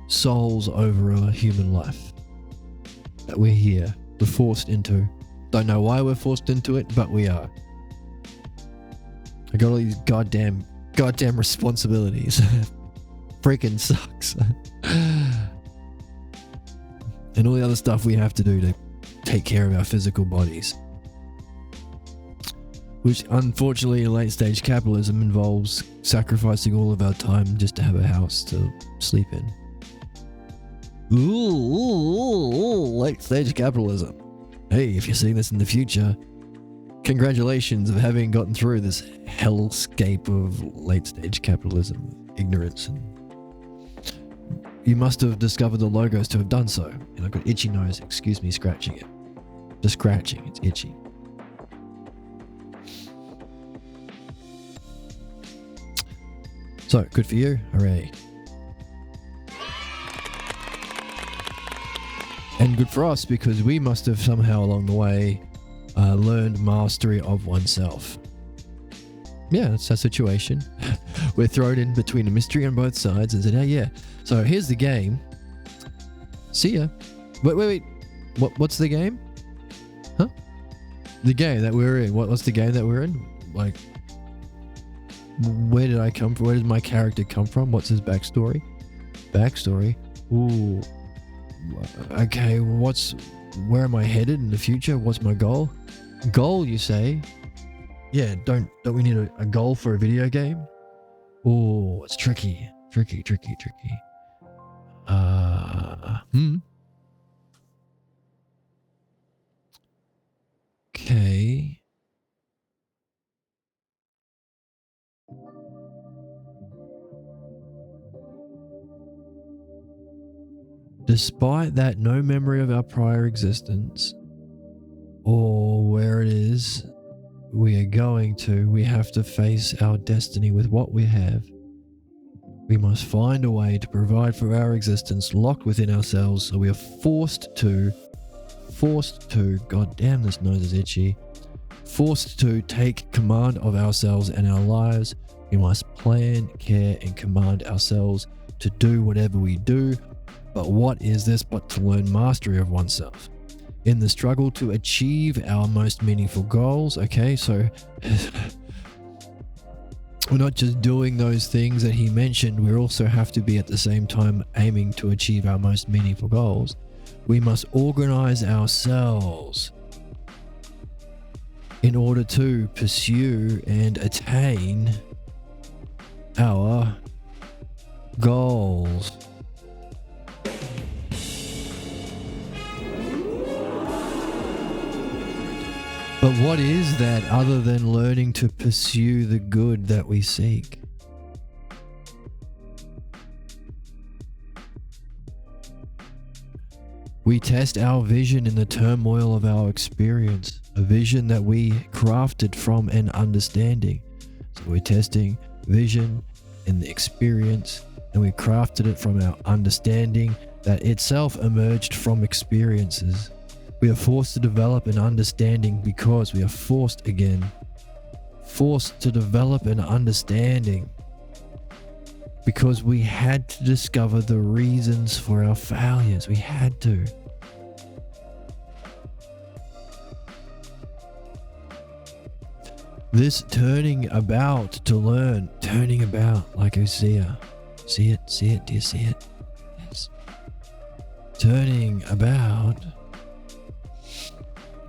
souls over a human life that we're here, we're forced into. Don't know why we're forced into it, but we are. I got all these goddamn responsibilities. Freaking sucks. And all the other stuff we have to do to take care of our physical bodies, which unfortunately in late stage capitalism involves sacrificing all of our time just to have a house to sleep in. Ooh, late stage capitalism. Hey, if you're seeing this in the future, congratulations of having gotten through this hellscape of late stage capitalism, ignorance, and you must have discovered the logos to have done so. And I've got itchy nose, excuse me scratching it. Just scratching, it's itchy. So, good for you, hooray. And good for us because we must have somehow along the way learned mastery of oneself. Yeah, that's our situation. We're thrown in between a mystery on both sides and said, oh yeah, so here's the game. See ya. Wait. What's the game? Huh? The game that we're in. What's the game that we're in? Like, where did I come from? Where did my character come from? What's his backstory? Ooh. Okay, where am I headed in the future? What's my goal? Goal, you say? Yeah, don't we need a goal for a video game? Oh, it's tricky. Okay. Despite that no memory of our prior existence or where it is we are going to, we have to face our destiny with what we have. We must find a way to provide for our existence locked within ourselves, so we are forced to, god damn this nose is itchy, forced to take command of ourselves and our lives. We must plan, care, and command ourselves to do whatever we do. But what is this but to learn mastery of oneself? In the struggle to achieve our most meaningful goals, okay, so we're not just doing those things that he mentioned, we also have to be at the same time aiming to achieve our most meaningful goals. We must organize ourselves in order to pursue and attain our goals. But what is that other than learning to pursue the good that we seek? We test our vision in the turmoil of our experience. A vision that we crafted from an understanding. So we're testing vision and the experience, and we crafted it from our understanding that itself emerged from experiences. We are forced to develop an understanding because we are forced to develop an understanding because we had to discover the reasons for our failures. We had to. This turning about to learn, turning about like Hosea. See it? Do you see it? Yes. Turning about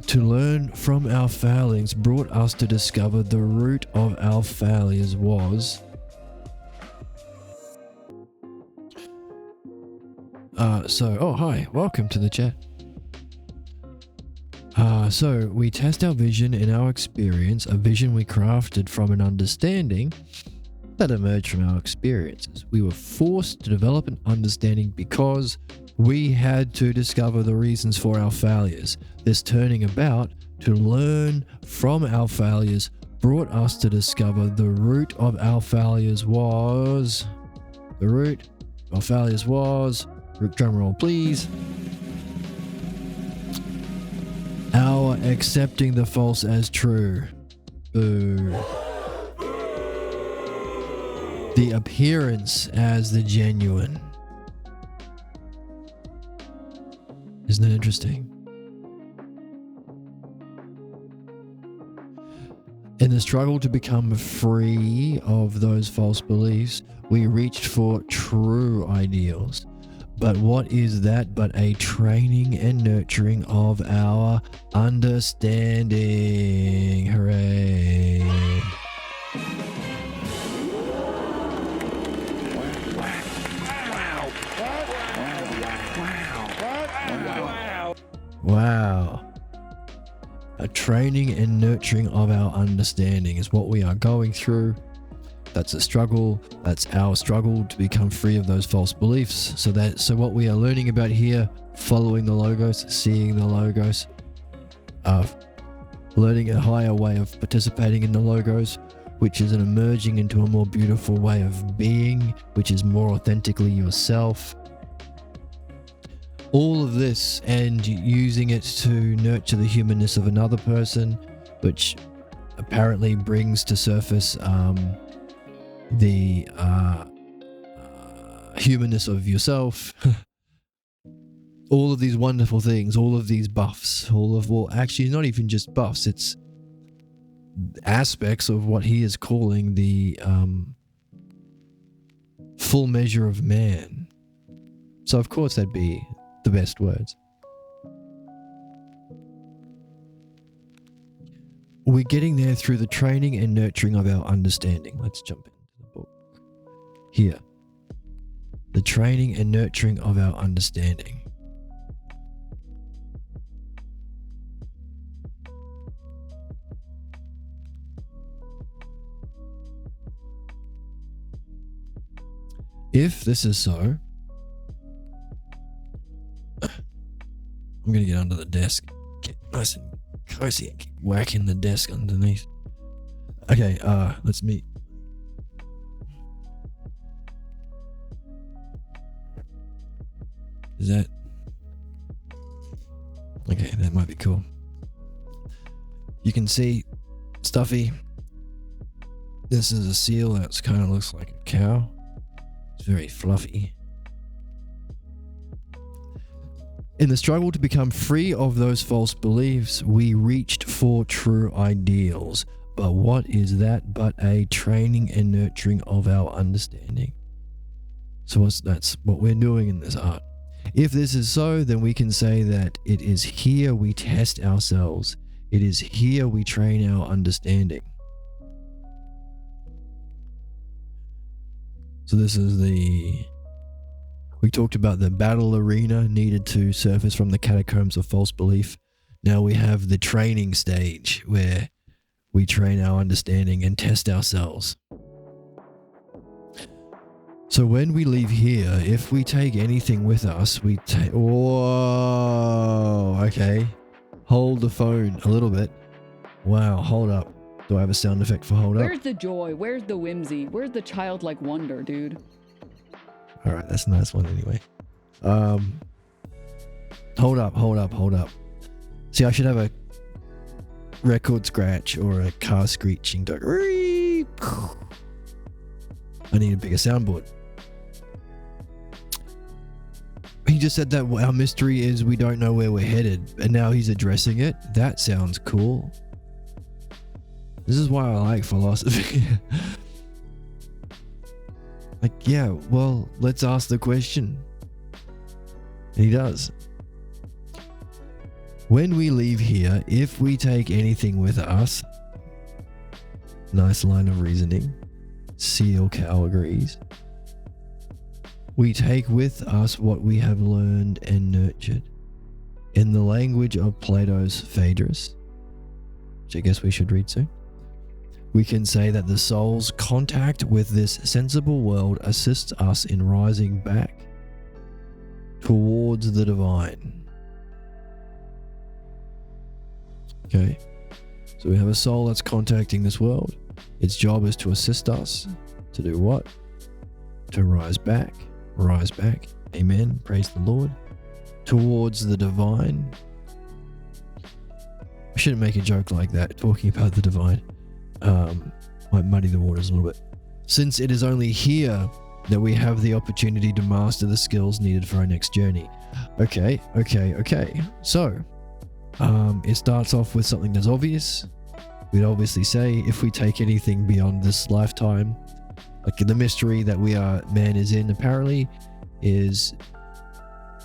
to learn from our failings brought us to discover the root of our failures was hi, welcome to the chat. So we test our vision in our experience, a vision we crafted from an understanding that emerged from our experiences. We were forced to develop an understanding because we had to discover the reasons for our failures. This turning about to learn from our failures brought us to discover the root of our failures was... drum roll please. Our accepting the false as true. Boo. The appearance as the genuine. Isn't it interesting? In the struggle to become free of those false beliefs, we reached for true ideals. But what is that but a training and nurturing of our understanding? Hooray! Wow. A training and nurturing of our understanding is what we are going through. That's a struggle. That's our struggle to become free of those false beliefs. So what we are learning about here, following the logos, seeing the logos, learning a higher way of participating in the logos, which is an emerging into a more beautiful way of being, which is more authentically yourself. All of this and using it to nurture the humanness of another person, which apparently brings to surface the humanness of yourself. All of these wonderful things, all of these buffs, actually not even just buffs, it's aspects of what he is calling the full measure of man. So of course that'd be the best words. We're getting there through the training and nurturing of our understanding. Let's jump into the book. Here. The training and nurturing of our understanding. If this is so, I'm going to get under the desk, get nice and cozy and keep whacking the desk underneath. Okay, let's meet. Is that... Okay, that might be cool. You can see Stuffy. This is a seal that kind of looks like a cow. It's very fluffy. In the struggle to become free of those false beliefs, we reached for true ideals. But what is that but a training and nurturing of our understanding? So that's what we're doing in this art. If this is so, then we can say that it is here we test ourselves. It is here we train our understanding. So this is we talked about the battle arena needed to surface from the catacombs of false belief. Now we have the training stage where we train our understanding and test ourselves. So when we leave here, if we take anything with us, whoa, okay. hold the phone a little bit. Wow, hold up. Do I have a sound effect for hold up? Where's the joy? Where's the whimsy? Where's the childlike wonder, dude? All right, that's a nice one anyway. Hold up. See, I should have a record scratch or a car screeching. I need a bigger soundboard. He just said that our mystery is we don't know where we're headed, and now he's addressing it. That sounds cool. This is why I like philosophy. Like, yeah, well, let's ask the question. And he does. When we leave here, if we take anything with us, nice line of reasoning, Seal Cow agrees, we take with us what we have learned and nurtured. In the language of Plato's Phaedrus, which I guess we should read soon, we can say that the soul's contact with this sensible world assists us in rising back towards the divine. Okay, so we have a soul that's contacting this world. Its job is to assist us to do what? To rise back. Amen. Praise the Lord. Towards the divine. I shouldn't make a joke like that, talking about the divine. Might muddy the waters a little bit. Since it is only here that we have the opportunity to master the skills needed for our next journey. Okay. So, it starts off with something that's obvious. We'd obviously say if we take anything beyond this lifetime, like the mystery that man is in apparently is,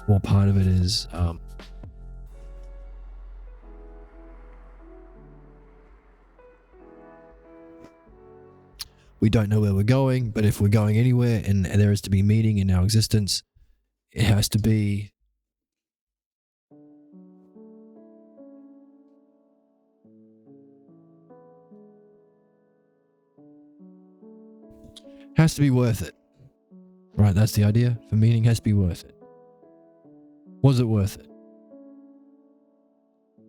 well, part of it is, we don't know where we're going, but if we're going anywhere and there is to be meaning in our existence, it has to be worth it. Right, that's the idea. For meaning has to be worth it. Was it worth it?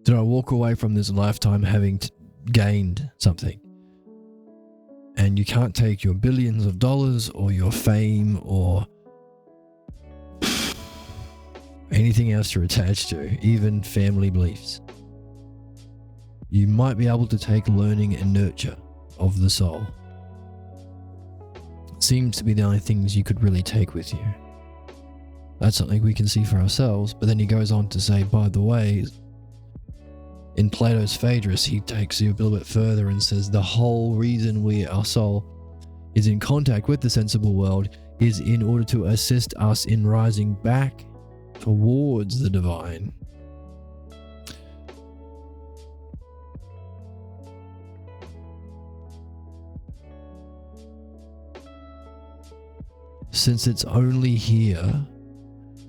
Did I walk away from this lifetime having gained something? And you can't take your billions of dollars or your fame or anything else you're attached to, even family beliefs. You might be able to take learning and nurture of the soul. Seems to be the only things you could really take with you. That's something we can see for ourselves, but then he goes on to say, by the way, in Plato's Phaedrus, he takes you a little bit further and says the whole reason our soul is in contact with the sensible world is in order to assist us in rising back towards the divine. Since it's only here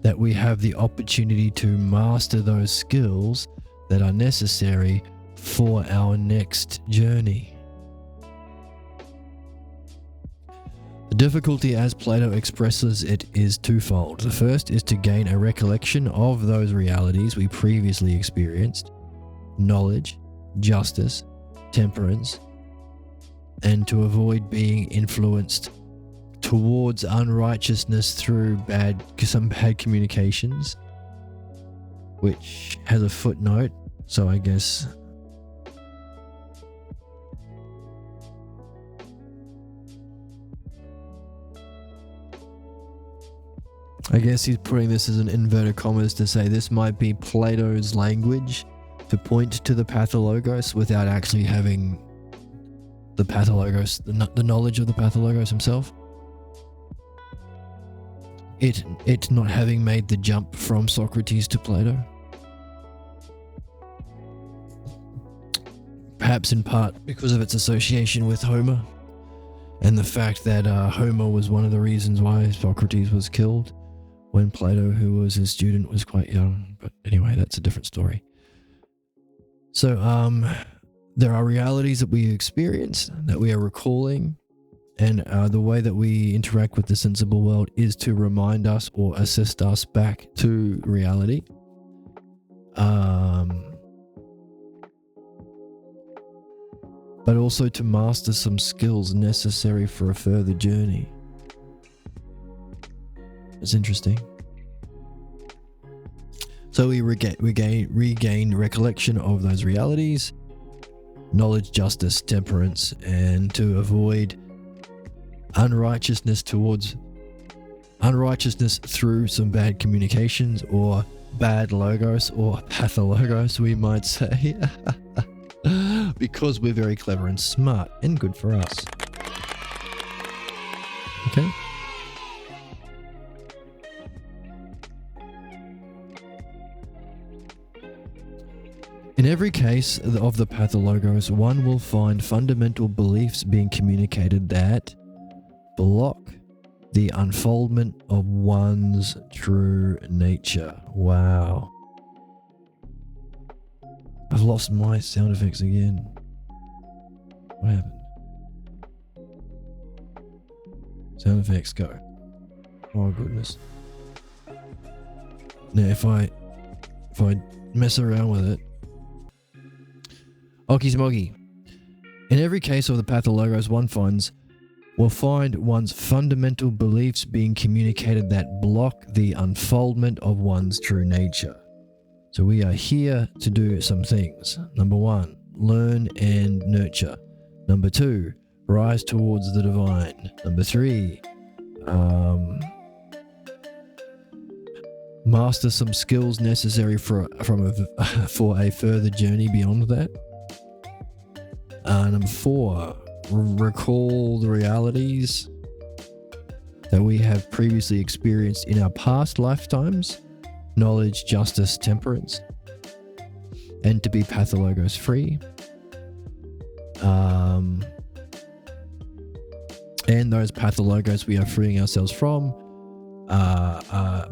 that we have the opportunity to master those skills that are necessary for our next journey. The difficulty, as Plato expresses it, is twofold. The first is to gain a recollection of those realities we previously experienced, knowledge, justice, temperance, and to avoid being influenced towards unrighteousness through some bad communications, which has a footnote, so I guess he's putting this as an inverted commas to say this might be Plato's language to point to the pathologos without actually having the pathologos, the knowledge of the pathologos himself. It not having made the jump from Socrates to Plato. Perhaps in part because of its association with Homer and the fact that Homer was one of the reasons why Socrates was killed when Plato, who was his student, was quite young. But anyway, that's a different story. So there are realities that we experience, that we are recalling, and the way that we interact with the sensible world is to remind us or assist us back to reality. but also to master some skills necessary for a further journey. It's interesting. So we regain recollection of those realities, knowledge, justice, temperance, and to avoid unrighteousness through some bad communications or bad logos or pathologos, we might say, because we're very clever and smart and good for us. Okay. In every case of the pathologos, one will find fundamental beliefs being communicated that block the unfoldment of one's true nature. Wow. I've lost my sound effects again. What happened? Sound effects, go. Oh goodness. Now if I mess around with it. Okie smoky. In every case of the pathologos, one will find one's fundamental beliefs being communicated that block the unfoldment of one's true nature. So we are here to do some things. Number 1, learn and nurture. Number 2, rise towards the divine. Number 3, master some skills necessary for a further journey beyond that. Number 4, recall the realities that we have previously experienced in our past lifetimes, knowledge, justice, temperance, and to be pathologos free. And those pathologos we are freeing ourselves from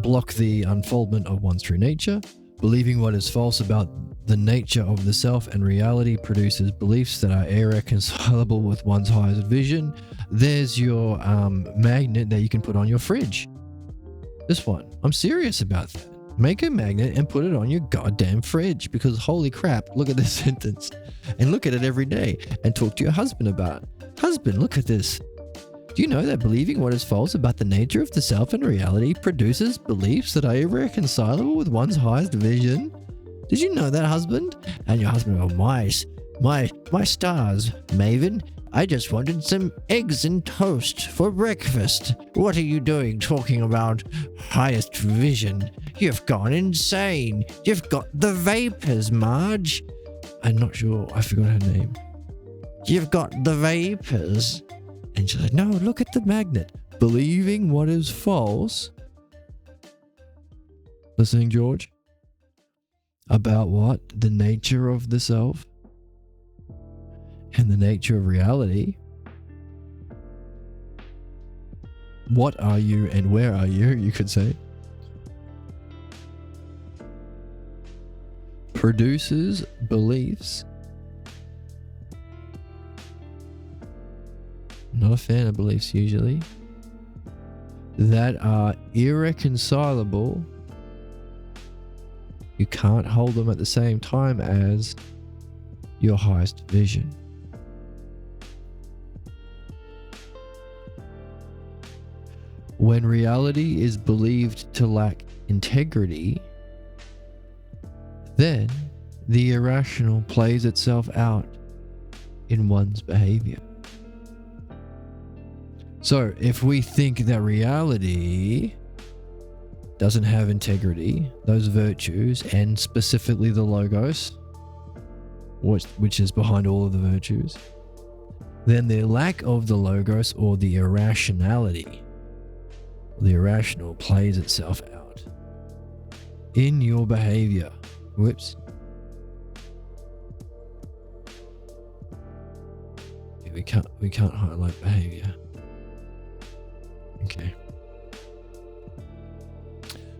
block the unfoldment of one's true nature. Believing what is false about the nature of the self and reality produces beliefs that are irreconcilable with one's highest vision. There's your magnet that you can put on your fridge. This one. I'm serious about that. Make a magnet and put it on your goddamn fridge, because holy crap, look at this sentence. And look at it every day and talk to your husband about it. Husband, look at this. Do you know that believing what is false about the nature of the self and reality produces beliefs that are irreconcilable with one's highest vision? Did you know that, husband? And your husband, oh my stars, Maven. I just wanted some eggs and toast for breakfast. What are you doing talking about highest vision? You've gone insane. You've got the vapors, Marge. I'm not sure. I forgot her name. You've got the vapors. And she's like, no, look at the magnet. Believing what is false. Listening, George? About what? The nature of the self and the nature of reality. What are you and where are you, you could say. Produces beliefs. Not a fan of beliefs usually. That are irreconcilable. You can't hold them at the same time as your highest vision. When reality is believed to lack integrity, then the irrational plays itself out in one's behavior. So if we think that reality doesn't have integrity, those virtues, and specifically the logos, which is behind all of the virtues, then the lack of the logos or the irrationality, the irrational plays itself out in your behavior. Whoops. We can't highlight behavior. Okay.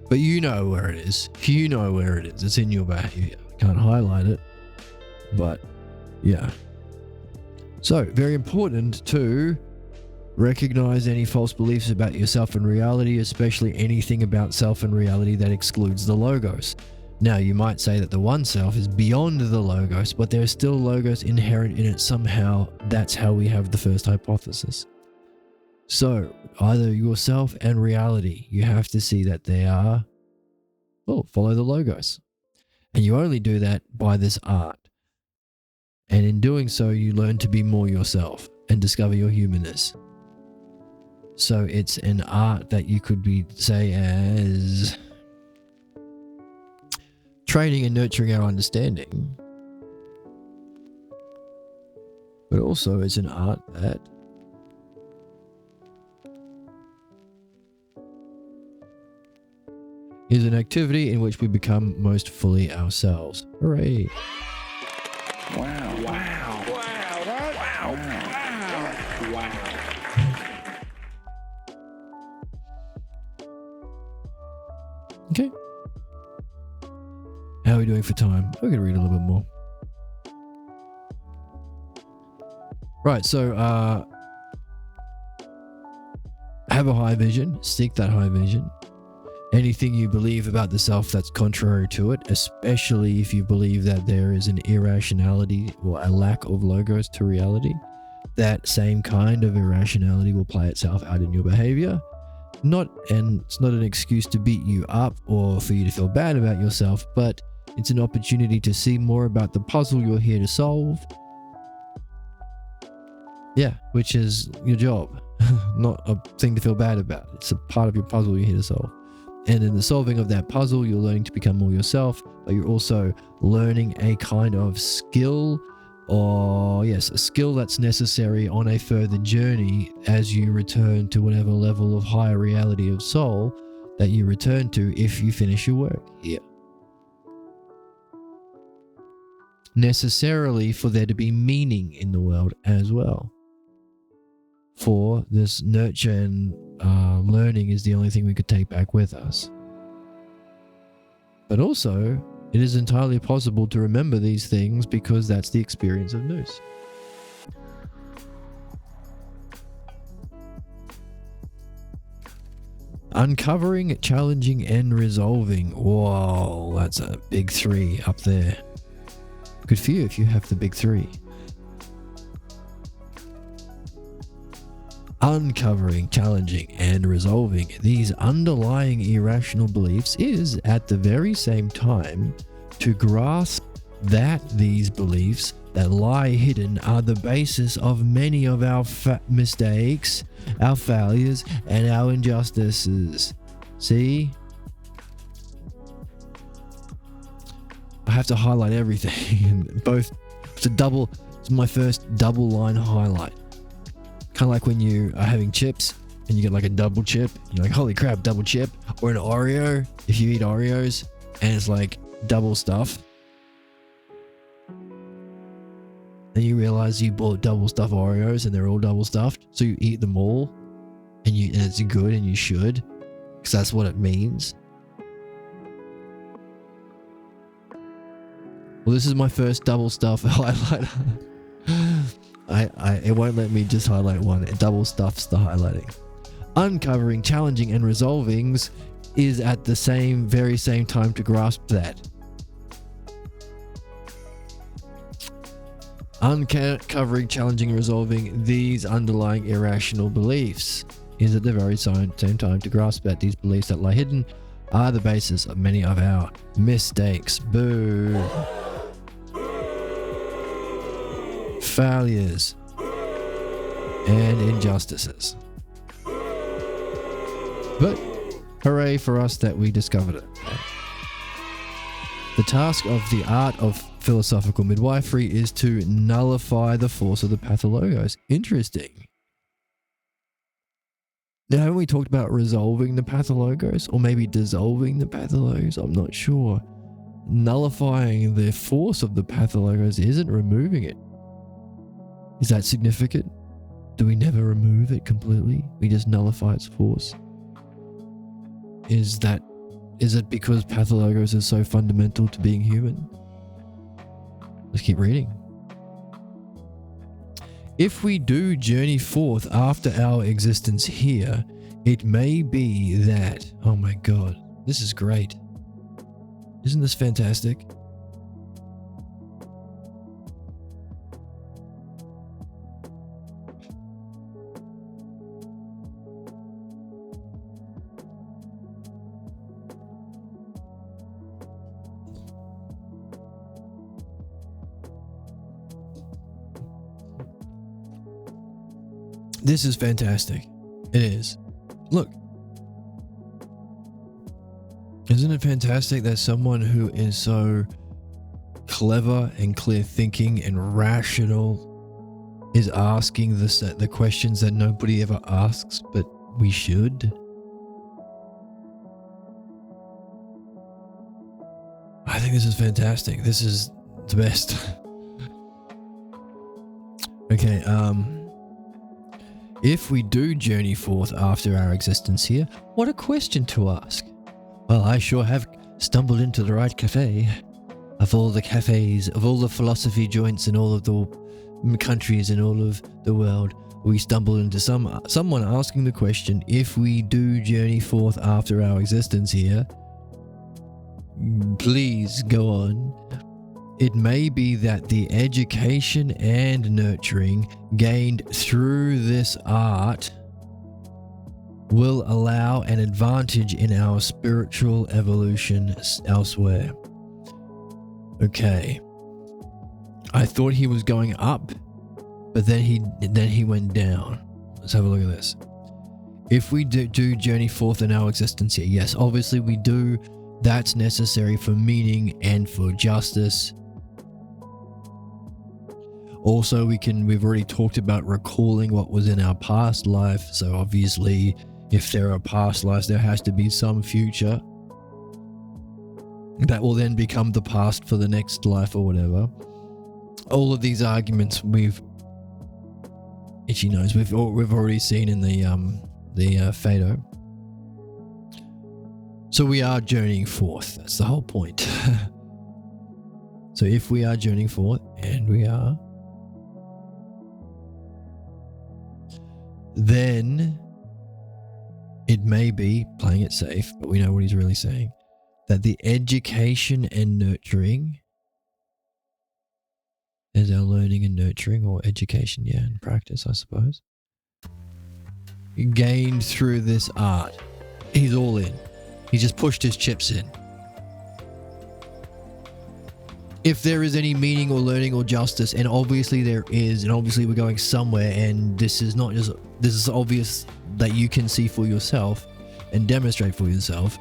But you know where it is. You know where it is. It's in your behavior. Can't highlight it. But yeah. So very important to recognize any false beliefs about yourself and reality, especially anything about self and reality that excludes the logos. Now, you might say that the one self is beyond the logos, but there is still logos inherent in it somehow. That's how we have the first hypothesis. So, either yourself and reality, you have to see that they are, well, follow the logos. And you only do that by this art. And in doing so, you learn to be more yourself and discover your humanness. So it's an art that you could say as training and nurturing our understanding. But also it's an art that is an activity in which we become most fully ourselves. Hooray! Wow. Wow. Wow. Wow. Wow. Wow. Okay. How are we doing for time? We're going to read a little bit more. Right, so have a high vision. Seek that high vision. Anything you believe about the self that's contrary to it, especially if you believe that there is an irrationality or a lack of logos to reality, that same kind of irrationality will play itself out in your behavior. And it's not an excuse to beat you up or for you to feel bad about yourself, but it's an opportunity to see more about the puzzle you're here to solve. Yeah, which is your job, not a thing to feel bad about. It's a part of your puzzle you're here to solve. And in the solving of that puzzle, you're learning to become more yourself, but you're also learning a kind of skill, a skill that's necessary on a further journey as you return to whatever level of higher reality of soul that you return to if you finish your work here. Necessarily for there to be meaning in the world as well. For this nurture and learning is the only thing we could take back with us. But also, it is entirely possible to remember these things because that's the experience of Nous. Uncovering, challenging, and resolving. Whoa, that's a big 3 up there. Good for you if you have the big 3. Uncovering, challenging, and resolving these underlying irrational beliefs is, at the very same time, to grasp that these beliefs that lie hidden are the basis of many of our mistakes, our failures, and our injustices. See? I have to highlight everything. It's my first double line highlight. Kind of like when you are having chips and you get like a double chip. You're like, holy crap, double chip. Or an Oreo, if you eat Oreos and it's like double stuff. Then you realize you bought double stuffed Oreos and they're all double stuffed. So you eat them all and it's good and you should. Because that's what it means. Well, this is my first double stuff highlighter. It won't let me just highlight one. It double stuffs the highlighting. Uncovering, challenging, and resolving is at the very same time to grasp that. Uncovering, challenging, and resolving these underlying irrational beliefs is at the very same time to grasp that these beliefs that lie hidden are the basis of many of our mistakes. Boo. Failures and injustices. But hooray for us that we discovered it. The task of the art of philosophical midwifery is to nullify the force of the pathologos. Interesting. Now, haven't we talked about resolving the pathologos or maybe dissolving the pathologos? I'm not sure. Nullifying the force of the pathologos isn't removing it. Is that significant? Do we never remove it completely? We just nullify its force? Is it because pathologos is so fundamental to being human? Let's keep reading. If we do journey forth after our existence here, it may be that, oh my God, this is great. Isn't this fantastic? This is fantastic. It is. Look. Isn't it fantastic that someone who is so clever and clear thinking and rational is asking the questions that nobody ever asks, but we should? I think this is fantastic. This is the best. Okay, if we do journey forth after our existence here, what a question to ask. Well, I sure have stumbled into the right cafe. Of all the cafes, of all the philosophy joints in all of the countries in all of the world, we stumbled into someone asking the question, if we do journey forth after our existence here, please go on. It may be that the education and nurturing gained through this art will allow an advantage in our spiritual evolution elsewhere. Okay. I thought he was going up, but then he went down. Let's have a look at this. If we do journey forth in our existence here, yes, obviously we do. That's necessary for meaning and for justice. Also, we've already talked about recalling what was in our past life. So obviously, if there are past lives, there has to be some future that will then become the past for the next life or whatever. All of these arguments itchy nose, we've already seen in the Phaedo. So we are journeying forth. That's the whole point. So if we are journeying forth, and we are, then it may be, playing it safe, but we know what he's really saying, that the education and nurturing is our learning and nurturing, or education, and practice, I suppose, gained through this art. He's all in. He just pushed his chips in. If there is any meaning or learning or justice, and obviously there is, and obviously we're going somewhere, and this is obvious that you can see for yourself and demonstrate for yourself,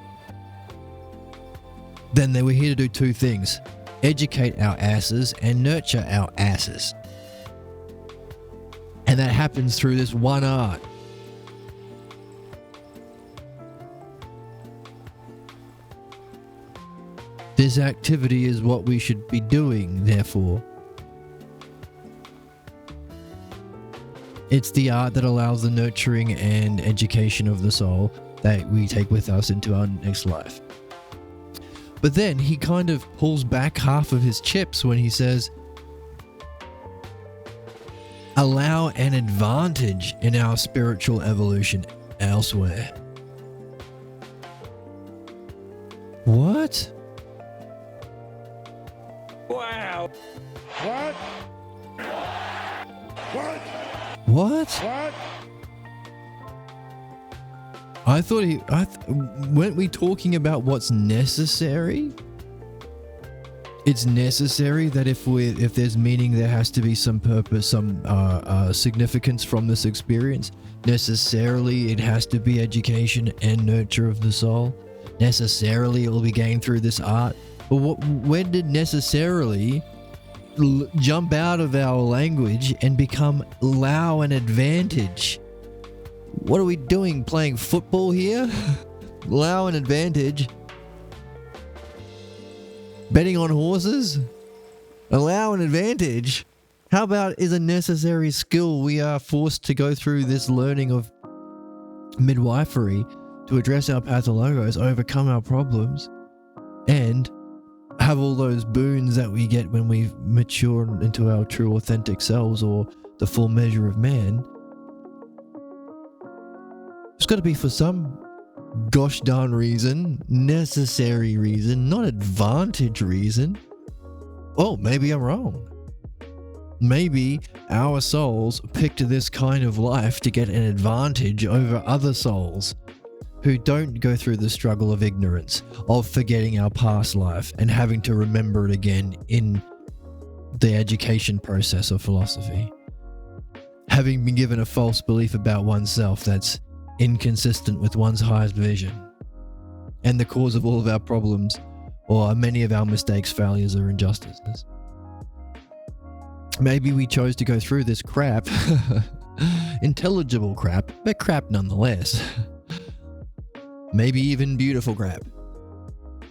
then we're here to do two things: educate our asses and nurture our asses. And that happens through this one art. This activity is what we should be doing, therefore. It's the art that allows the nurturing and education of the soul that we take with us into our next life. But then he kind of pulls back half of his chips when he says, allow an advantage in our spiritual evolution elsewhere. What? Wow. What? What? What? What? I thought weren't we talking about what's necessary? It's necessary that if there's meaning, there has to be some purpose, some significance from this experience. Necessarily, it has to be education and nurture of the soul. Necessarily, it will be gained through this art. But when did necessarily jump out of our language and become allow an advantage? What are we doing? Playing football here? Allow an advantage? Betting on horses? Allow an advantage? How about is a necessary skill we are forced to go through this learning of midwifery to address our pathologos, overcome our problems, and have all those boons that we get when we mature into our true authentic selves, or the full measure of man. It's got to be for some gosh darn reason, necessary reason, not advantage reason. Oh, maybe I'm wrong. Maybe our souls picked this kind of life to get an advantage over other souls who don't go through the struggle of ignorance, of forgetting our past life and having to remember it again in the education process of philosophy. Having been given a false belief about oneself that's inconsistent with one's highest vision, and the cause of all of our problems, or many of our mistakes, failures, or injustices. Maybe we chose to go through this crap, intelligible crap, but crap nonetheless. Maybe even beautiful crap.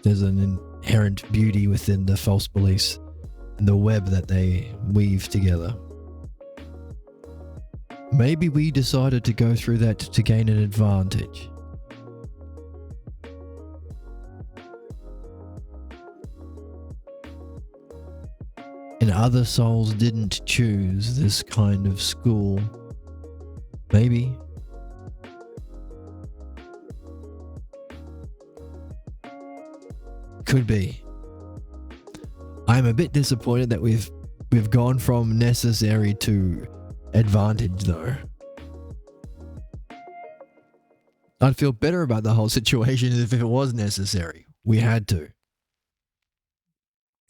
There's an inherent beauty within the false beliefs and the web that they weave together. Maybe we decided to go through that to gain an advantage. And other souls didn't choose this kind of school. Maybe. Could be. I'm a bit disappointed that we've gone from necessary to advantage though. I'd feel better about the whole situation if it was necessary. We had to.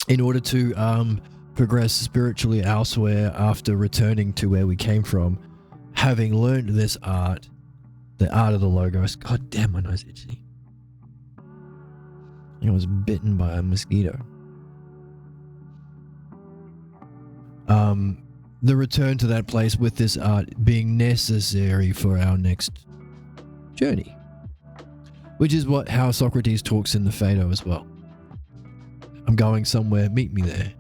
In order to progress spiritually elsewhere after returning to where we came from, having learned this art, the art of the Logos. God damn, my nose itchy. I was bitten by a mosquito. The return to that place with this art being necessary for our next journey, which is how Socrates talks in the Phaedo as well. I'm going somewhere, meet me there,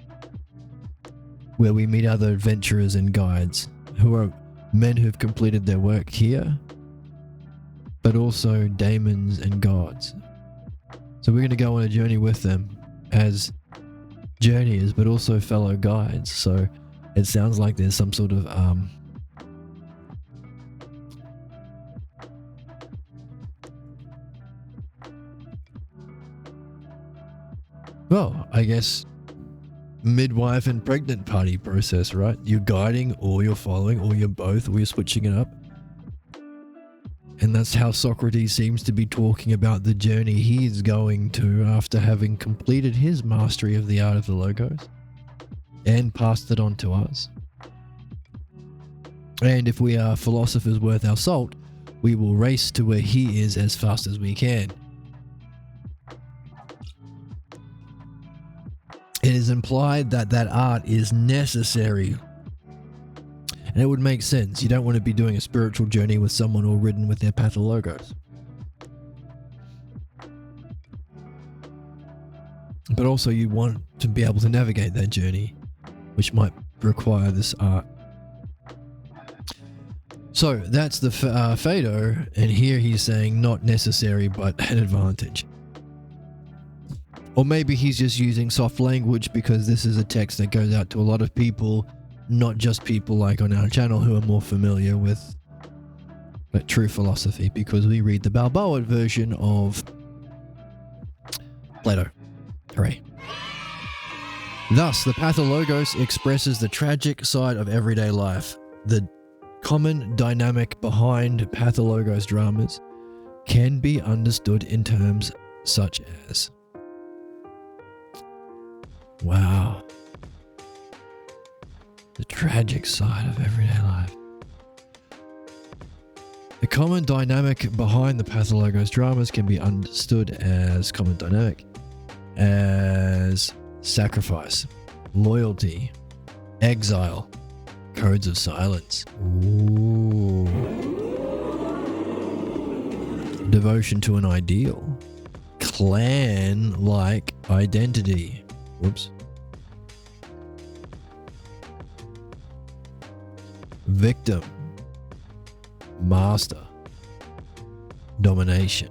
where we meet other adventurers and guides who are men who've completed their work here, but also daemons and gods. So we're going to go on a journey with them as journeyers, but also fellow guides. So it sounds like there's some sort of well, I guess midwife and pregnant party process, right? You're guiding, or you're following, or you're both, or you're switching it up. And that's how Socrates seems to be talking about the journey he's going to after having completed his mastery of the art of the Logos and passed it on to us. And if we are philosophers worth our salt, we will race to where he is as fast as we can. It is implied that that art is necessary. And it would make sense. You don't want to be doing a spiritual journey with someone all ridden with their pathologos. But also you want to be able to navigate that journey, which might require this art. So that's the Phaedo, and here he's saying not necessary but an advantage. Or maybe he's just using soft language because this is a text that goes out to a lot of people, not just people like on our channel who are more familiar with true philosophy, because we read the Balboa version of Plato. Hooray. Thus, the pathologos expresses the tragic side of everyday life. The common dynamic behind pathologos dramas can be understood in terms such as, wow, the tragic side of everyday life. The common dynamic behind the pathologos dramas can be understood as common dynamic, as sacrifice, loyalty, exile, codes of silence, devotion to an ideal, clan-like identity. Whoops. Victim, master, domination.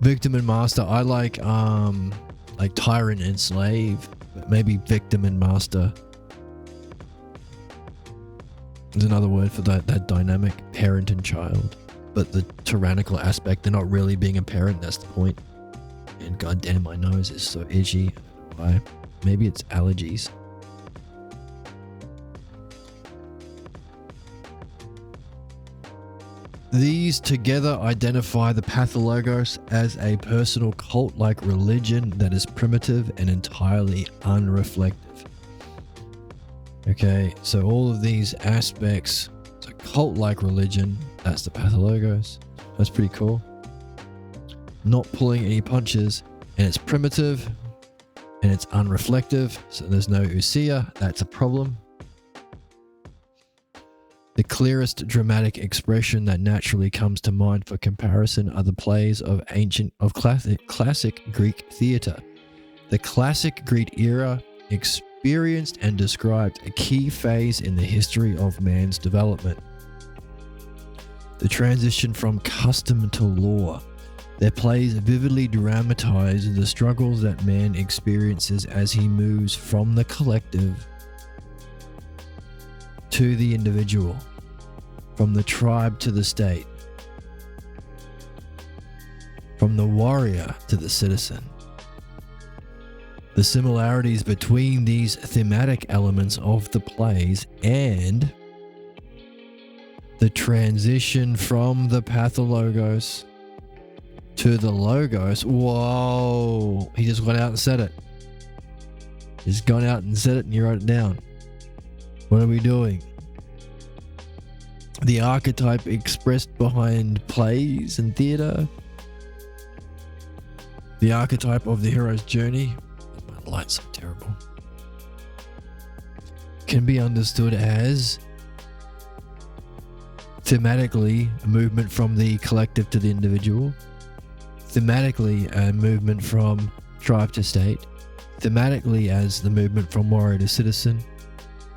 Victim and master, I like tyrant and slave, but maybe victim and master is another word for that dynamic, parent and child. but the tyrannical aspect, they're not really being a parent. That's the point. And goddamn, my nose is so itchy. Why? Maybe it's allergies. These together identify the Pathologos as a personal cult-like religion that is primitive and entirely unreflective. Okay, so all of these aspects, so cult-like religion, that's the Pathologos. That's pretty cool. Not pulling any punches, and it's primitive, and it's unreflective, so there's no ousia, that's a problem. The clearest dramatic expression that naturally comes to mind for comparison are the plays of classic Greek theatre. The classic Greek era experienced and described a key phase in the history of man's development. The transition from custom to law. Their plays vividly dramatize the struggles that man experiences as he moves from the collective to the individual, from the tribe to the state, from the warrior to the citizen. The similarities between these thematic elements of the plays and the transition from the Pathologos to the Logos. Whoa, he just went out and said it. He's gone out and said it and you wrote it down. What are we doing? The archetype expressed behind plays and theatre. The archetype of the hero's journey. My light's so terrible. Can be understood as thematically a movement from the collective to the individual. Thematically a movement from tribe to state. Thematically as the movement from warrior to citizen.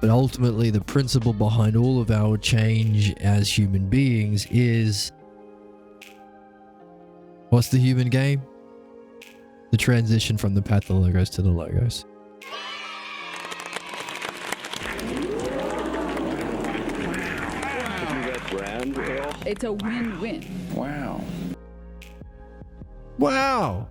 But ultimately, the principle behind all of our change as human beings is... what's the human game? The transition from the Pathologos to the Logos. It's a win-win. Wow. Wow!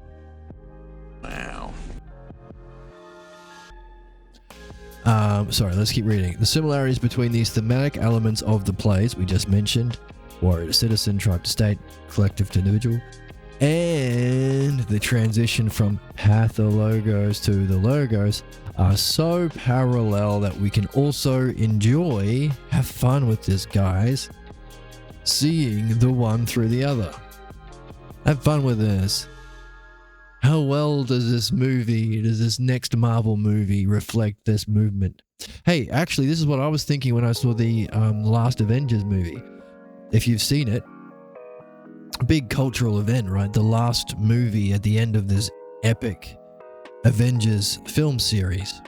Sorry, let's keep reading. The similarities between these thematic elements of the plays we just mentioned, warrior to citizen, tribe to state, collective to individual, and the transition from Pathologos to the Logos are so parallel that we can also enjoy, have fun with this, guys, seeing the one through the other. Have fun with this. How well does this next Marvel movie reflect this movement? Hey, actually, this is what I was thinking when I saw the last Avengers movie. If you've seen it, big cultural event, right? The last movie at the end of this epic Avengers film series.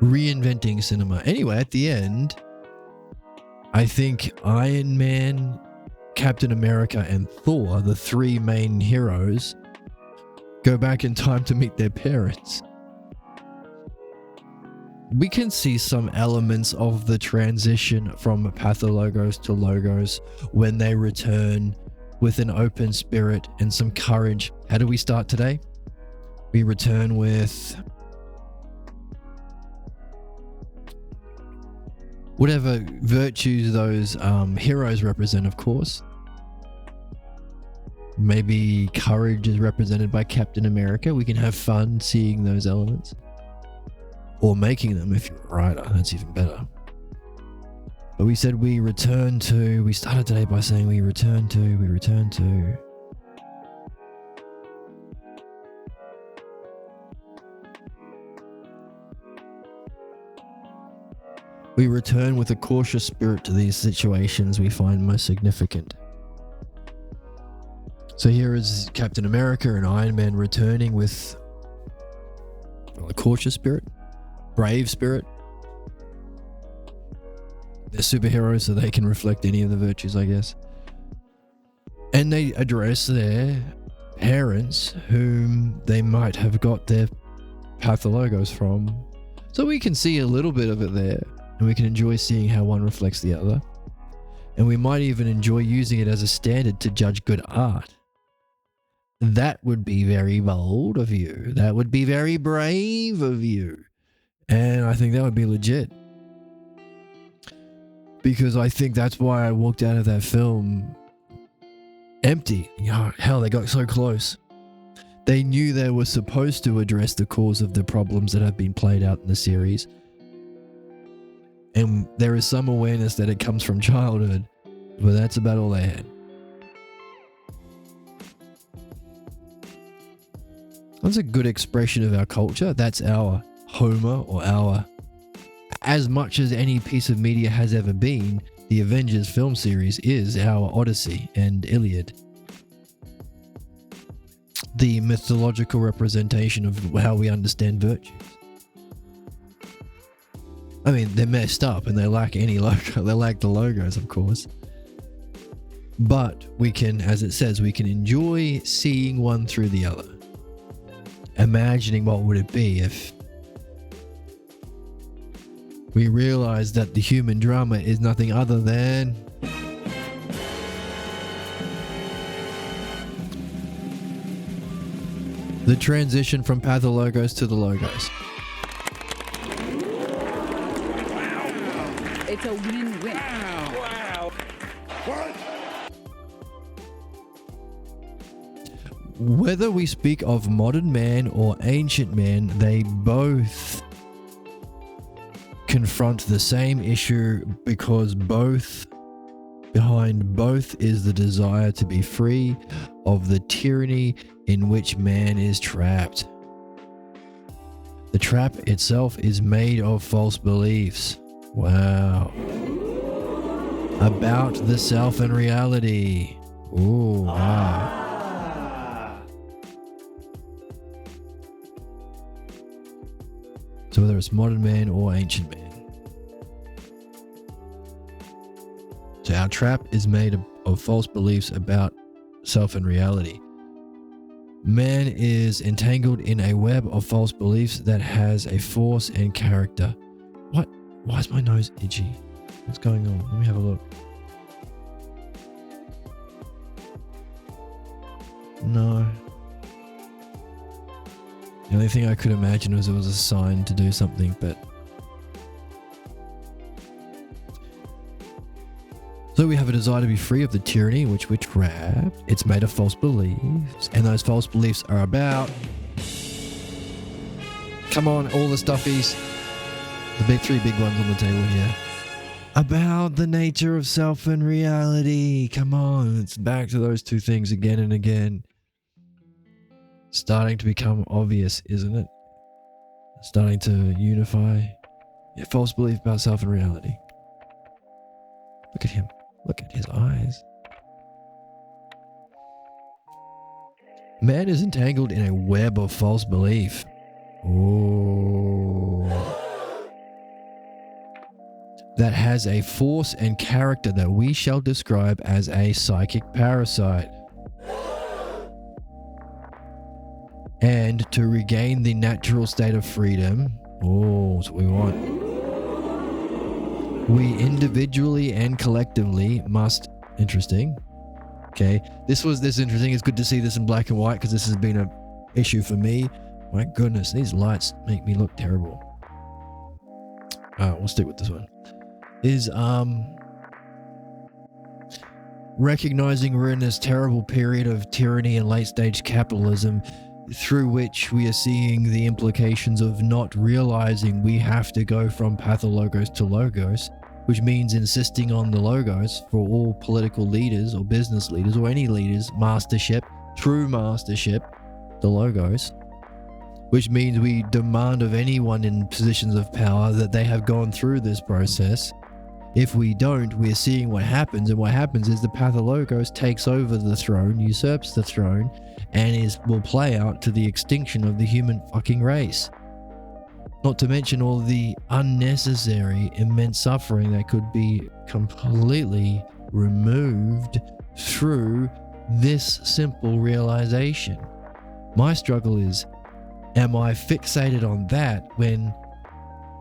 Reinventing cinema. Anyway, at the end, I think Iron Man, Captain America, and Thor, the three main heroes, go back in time to meet their parents. We can see some elements of the transition from Pathologos to Logos when they return with an open spirit and some courage. How do we start today? We return with whatever virtues those heroes represent, of course. Maybe courage is represented by Captain America. We can have fun seeing those elements. Or making them if you're a writer. That's even better. But we said we started today by saying we return to. We return with a cautious spirit to these situations we find most significant. So here is Captain America and Iron Man returning with a cautious spirit, brave spirit. They're superheroes, so they can reflect any of the virtues, I guess. And they address their parents, whom they might have got their Pathologos from. So we can see a little bit of it there, and we can enjoy seeing how one reflects the other. And we might even enjoy using it as a standard to judge good art. That would be very bold of you. That would be very brave of you. And I think that would be legit. Because I think that's why I walked out of that film empty. Hell, they got so close. They knew they were supposed to address the cause of the problems that have been played out in the series. And there is some awareness that it comes from childhood, but that's about all they had. That's a good expression of our culture. That's our Homer, or our, as much as any piece of media has ever been, the Avengers film series is our Odyssey and Iliad. The mythological representation of how we understand virtues. I mean, they're messed up and they lack any logo. They lack the logos, of course. But we can, as it says, we can enjoy seeing one through the other. Imagining what would it be if we realize that the human drama is nothing other than the transition from pathologos to the logos. It's a win-win. Wow. What? Whether we speak of modern man or ancient man, they both confront the same issue, because behind both is the desire to be free of the tyranny in which man is trapped. The trap itself is made of false beliefs. Wow. About the self and reality. Ooh, wow. So whether it's modern man or ancient man. So our trap is made of false beliefs about self and reality. Man is entangled in a web of false beliefs that has a force and character. What? Why is my nose itchy? What's going on? Let me have a look. No. The only thing I could imagine was it was a sign to do something, but... So we have a desire to be free of the tyranny in which we're trapped. It's made of false beliefs, and those false beliefs are about... Come on, all the stuffies. The three big ones on the table here. About the nature of self and reality. Come on, it's back to those two things again and again. Starting to become obvious, isn't it? Starting to unify. Yeah, false belief about self and reality. Look at him. Look at his eyes. Man is entangled in a web of false belief. Oh. That has a force and character that we shall describe as a psychic parasite. And to regain the natural state of freedom, that's what we want. We individually and collectively must, interesting. Okay, this interesting. It's good to see this in black and white, because this has been an issue for me. My goodness, these lights make me look terrible. We'll stick with this one. Is recognizing we're in this terrible period of tyranny and late stage capitalism, through which we are seeing the implications of not realizing we have to go from pathologos to logos, which means insisting on the logos for all political leaders or business leaders or any leaders, true mastership, the logos, which means we demand of anyone in positions of power that they have gone through this process. If we don't, we're seeing what happens, and what happens is the pathologos takes over the throne, usurps the throne, and will play out to the extinction of the human fucking race. Not to mention all the unnecessary, immense suffering that could be completely removed through this simple realization. My struggle is, am I fixated on that when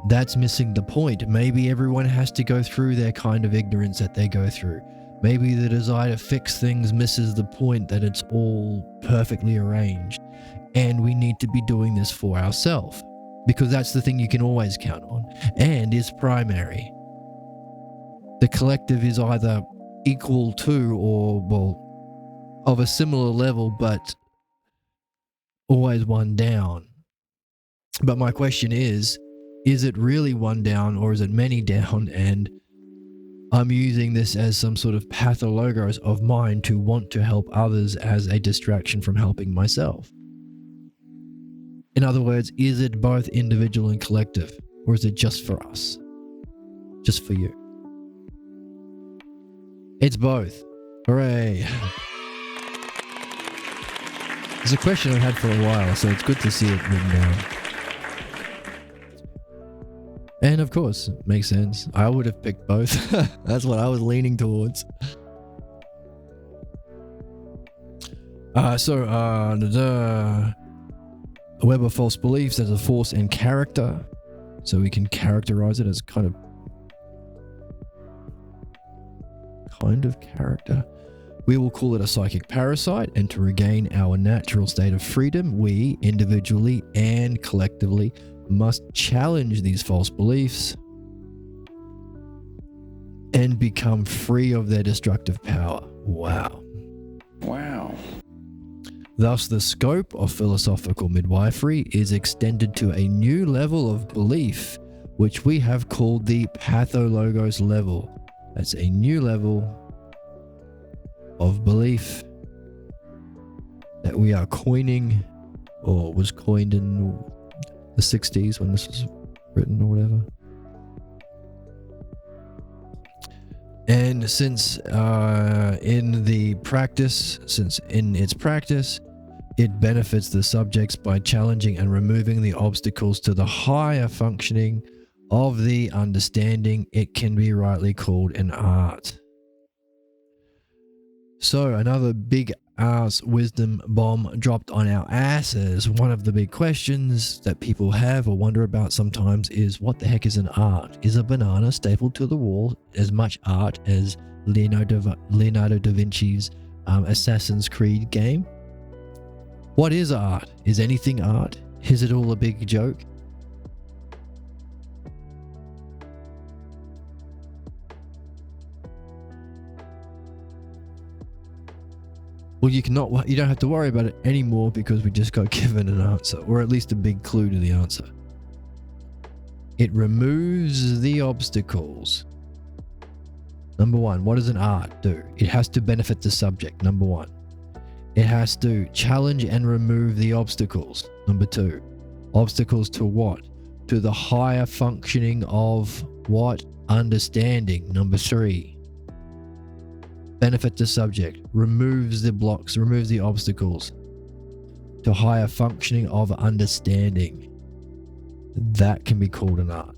that's missing the point. Maybe everyone has to go through their kind of ignorance that they go through. Maybe the desire to fix things misses the point that it's all perfectly arranged. And we need to be doing this for ourselves, because that's the thing you can always count on and is primary. The collective is either equal to or, well, of a similar level, but always one down. But my question is it really one down or is it many down? And I'm using this as some sort of pathologos of mine to want to help others as a distraction from helping myself. In other words, is it both individual and collective, or is it just for us? Just for you? It's both. Hooray. It's a question I've had for a while, so it's good to see it written down. And of course, it makes sense. I would have picked both. That's what I was leaning towards. A web of false beliefs as a force and character. So we can characterize it as kind of character. We will call it a psychic parasite, and to regain our natural state of freedom, we, individually and collectively, must challenge these false beliefs and become free of their destructive power. Wow. Thus, the scope of philosophical midwifery is extended to a new level of belief, which we have called the pathologos level. That's a new level of belief that we are coining, or was coined in the 60s when this was written or whatever. And since in its practice, it benefits the subjects by challenging and removing the obstacles to the higher functioning of the understanding, it can be rightly called an art. So another big ass wisdom bomb dropped on our asses. One of the big questions that people have or wonder about sometimes is, what the heck is an art? Is a banana stapled to the wall as much art as Leonardo da Vinci's Assassin's Creed game? What is art? Is anything art? Is it all a big joke? Well, you don't have to worry about it anymore because we just got given an answer, or at least a big clue to the answer. It removes the obstacles. Number one, what does an art do? It has to benefit the subject, number one. It has to challenge and remove the obstacles, number two. Obstacles to what? To the higher functioning of what? Understanding, number three. Benefit the subject, removes the blocks, removes the obstacles to higher functioning of understanding. That can be called an art.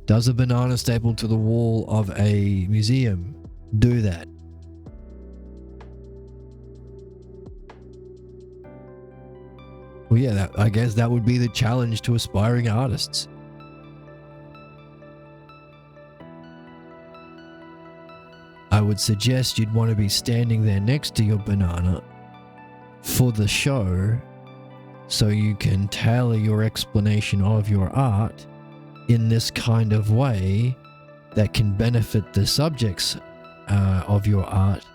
Does a banana stapled to the wall of a museum do that? Well, yeah, I guess that would be the challenge to aspiring artists. I would suggest you'd want to be standing there next to your banana for the show so you can tailor your explanation of your art in this kind of way that can benefit the subjects of your art,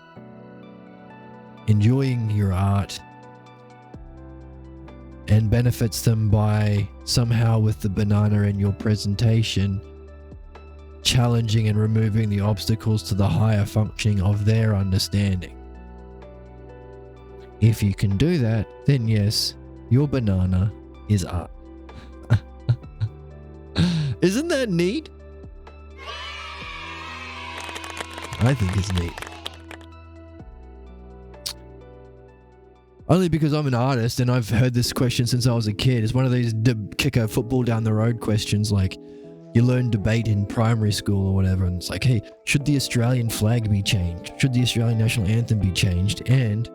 enjoying your art, and benefits them by somehow, with the banana in your presentation, challenging and removing the obstacles to the higher functioning of their understanding. If you can do that, then yes, your banana is art. Isn't that neat? I think it's neat. Only because I'm an artist and I've heard this question since I was a kid. It's one of these kick a football down the road questions, like you learn debate in primary school or whatever, and it's like, hey, should the Australian flag be changed? Should the Australian national anthem be changed? And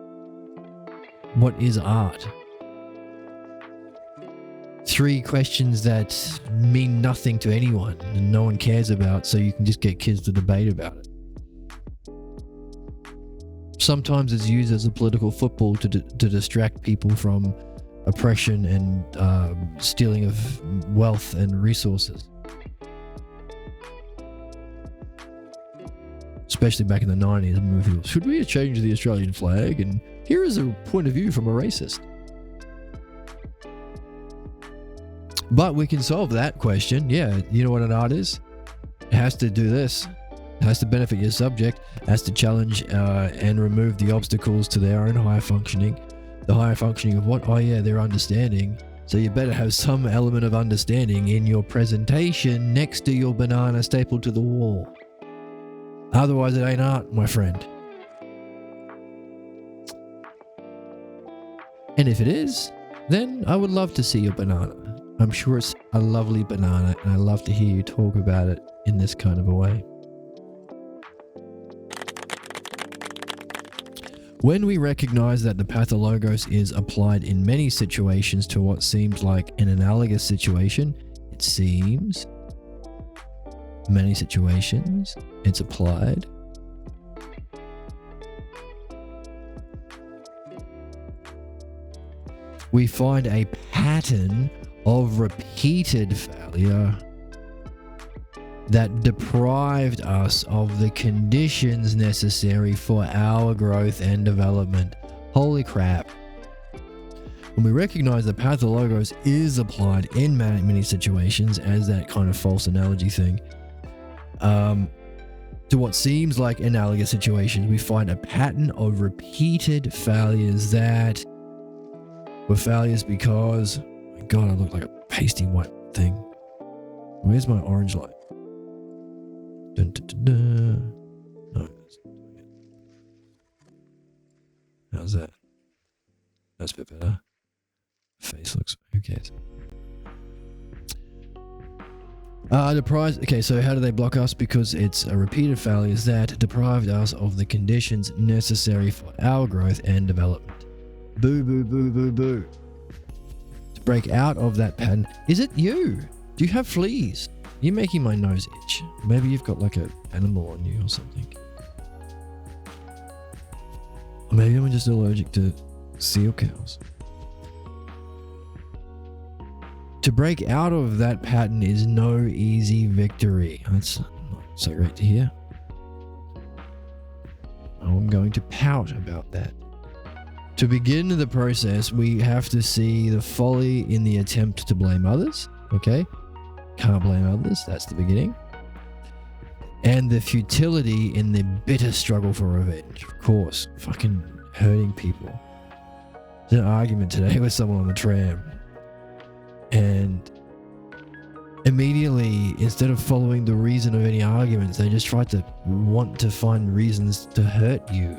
what is art? 3 questions that mean nothing to anyone and no one cares about, so you can just get kids to debate about it. Sometimes it's used as a political football to distract people from oppression and stealing of wealth and resources. Especially back in the 90s, when people, should we change the Australian flag? And here is a point of view from a racist. But we can solve that question. Yeah, you know what an art is? It has to do this. It has to benefit your subject. It has to challenge and remove the obstacles to their own higher functioning. The higher functioning of what? Oh yeah, their understanding. So you better have some element of understanding in your presentation next to your banana stapled to the wall. Otherwise it ain't art, my friend. And if it is, then I would love to see your banana. I'm sure it's a lovely banana, and I love to hear you talk about it in this kind of a way. When we recognize that the pathologos is applied in many situations to what seems like an analogous situation, it seems, many situations, it's applied. We find a pattern of repeated failure that deprived us of the conditions necessary for our growth and development. Holy crap. When we recognize that pathologos is applied in many situations as that kind of false analogy thing, to what seems like analogous situations, we find a pattern of repeated failures that were failures because, oh my God, I look like a pasty white thing. Where's my orange light? Dun, dun, dun, dun. No, how's that? That's a bit better. Face looks, who cares? Okay, so how do they block us? Because it's a repeated failures that deprived us of the conditions necessary for our growth and development. Boo, boo, boo, boo, boo. To break out of that pattern, is it you? Do you have fleas? You're making my nose itch. Maybe you've got like an animal on you or something. Or maybe I'm just allergic to seal cows. To break out of that pattern is no easy victory. That's not so great to hear. I'm going to pout about that. To begin the process, we have to see the folly in the attempt to blame others. Okay? Can't blame others. That's the beginning. And the futility in the bitter struggle for revenge. Of course. Fucking hurting people. There's an argument today with someone on the tram. And immediately, instead of following the reason of any arguments, they just try to want to find reasons to hurt you.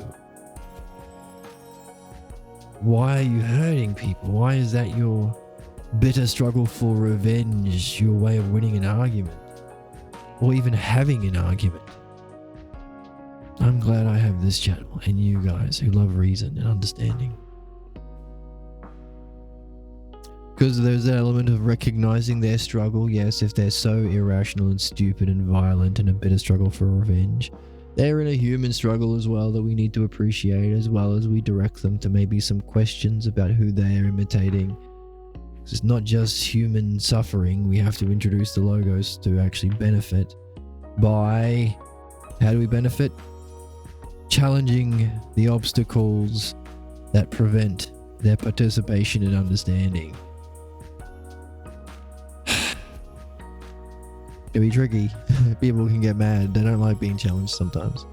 Why are you hurting people? Why is that your bitter struggle for revenge, your way of winning an argument? Or even having an argument? I'm glad I have this channel and you guys who love reason and understanding. Because there's that element of recognizing their struggle. Yes, if they're so irrational and stupid and violent and a bitter struggle for revenge, they're in a human struggle as well that we need to appreciate, as well as we direct them to maybe some questions about who they are imitating. Because it's not just human suffering. We have to introduce the logos to actually benefit by, how do we benefit? Challenging the obstacles that prevent their participation and understanding. It can be tricky. People can get mad. They don't like being challenged sometimes.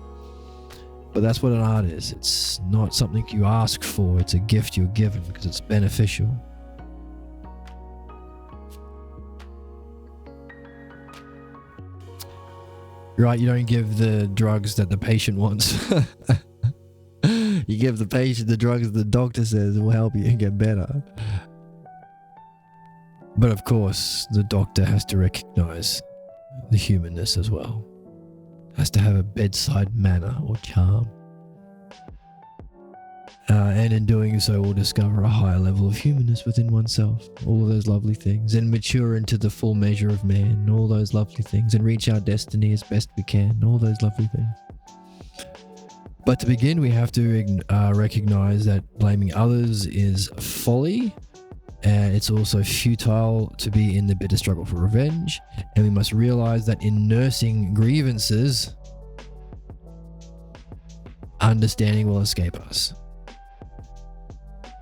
But that's what an art is. It's not something you ask for. It's a gift you're given because it's beneficial. Right, you don't give the drugs that the patient wants. You give the patient the drugs the doctor says will help you get better. But of course, the doctor has to recognize the humanness as well. Has to have a bedside manner or charm. And in doing so, we'll discover a higher level of humanness within oneself, all of those lovely things, and mature into the full measure of man, all those lovely things, and reach our destiny as best we can, all those lovely things. But to begin, we have to recognize that blaming others is folly, and it's also futile to be in the bitter struggle for revenge, and we must realize that in nursing grievances, understanding will escape us.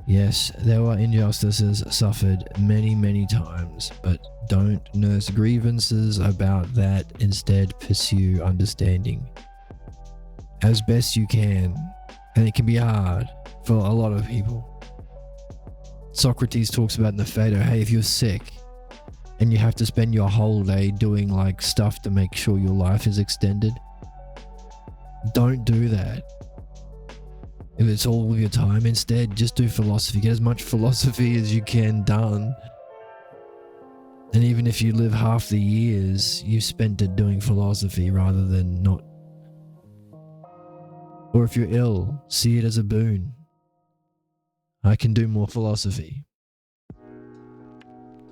Yes, there were injustices suffered many, many times, but don't nurse grievances about that. Instead, pursue understanding as best you can. And it can be hard for a lot of people. Socrates talks about in the Phaedo, hey, if you're sick and you have to spend your whole day doing like stuff to make sure your life is extended, don't do that. If it's all of your time, instead, just do philosophy. Get as much philosophy as you can done. And even if you live half the years, you've spent it doing philosophy rather than not. Or if you're ill, see it as a boon. I can do more philosophy.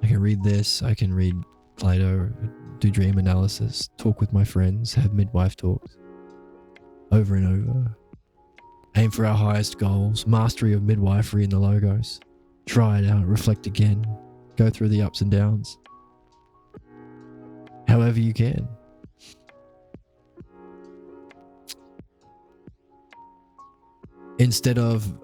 I can read this, I can read Plato, do dream analysis, talk with my friends, have midwife talks. Over and over. Aim for our highest goals, mastery of midwifery in the Logos. Try it out, reflect again, go through the ups and downs. However you can. Instead of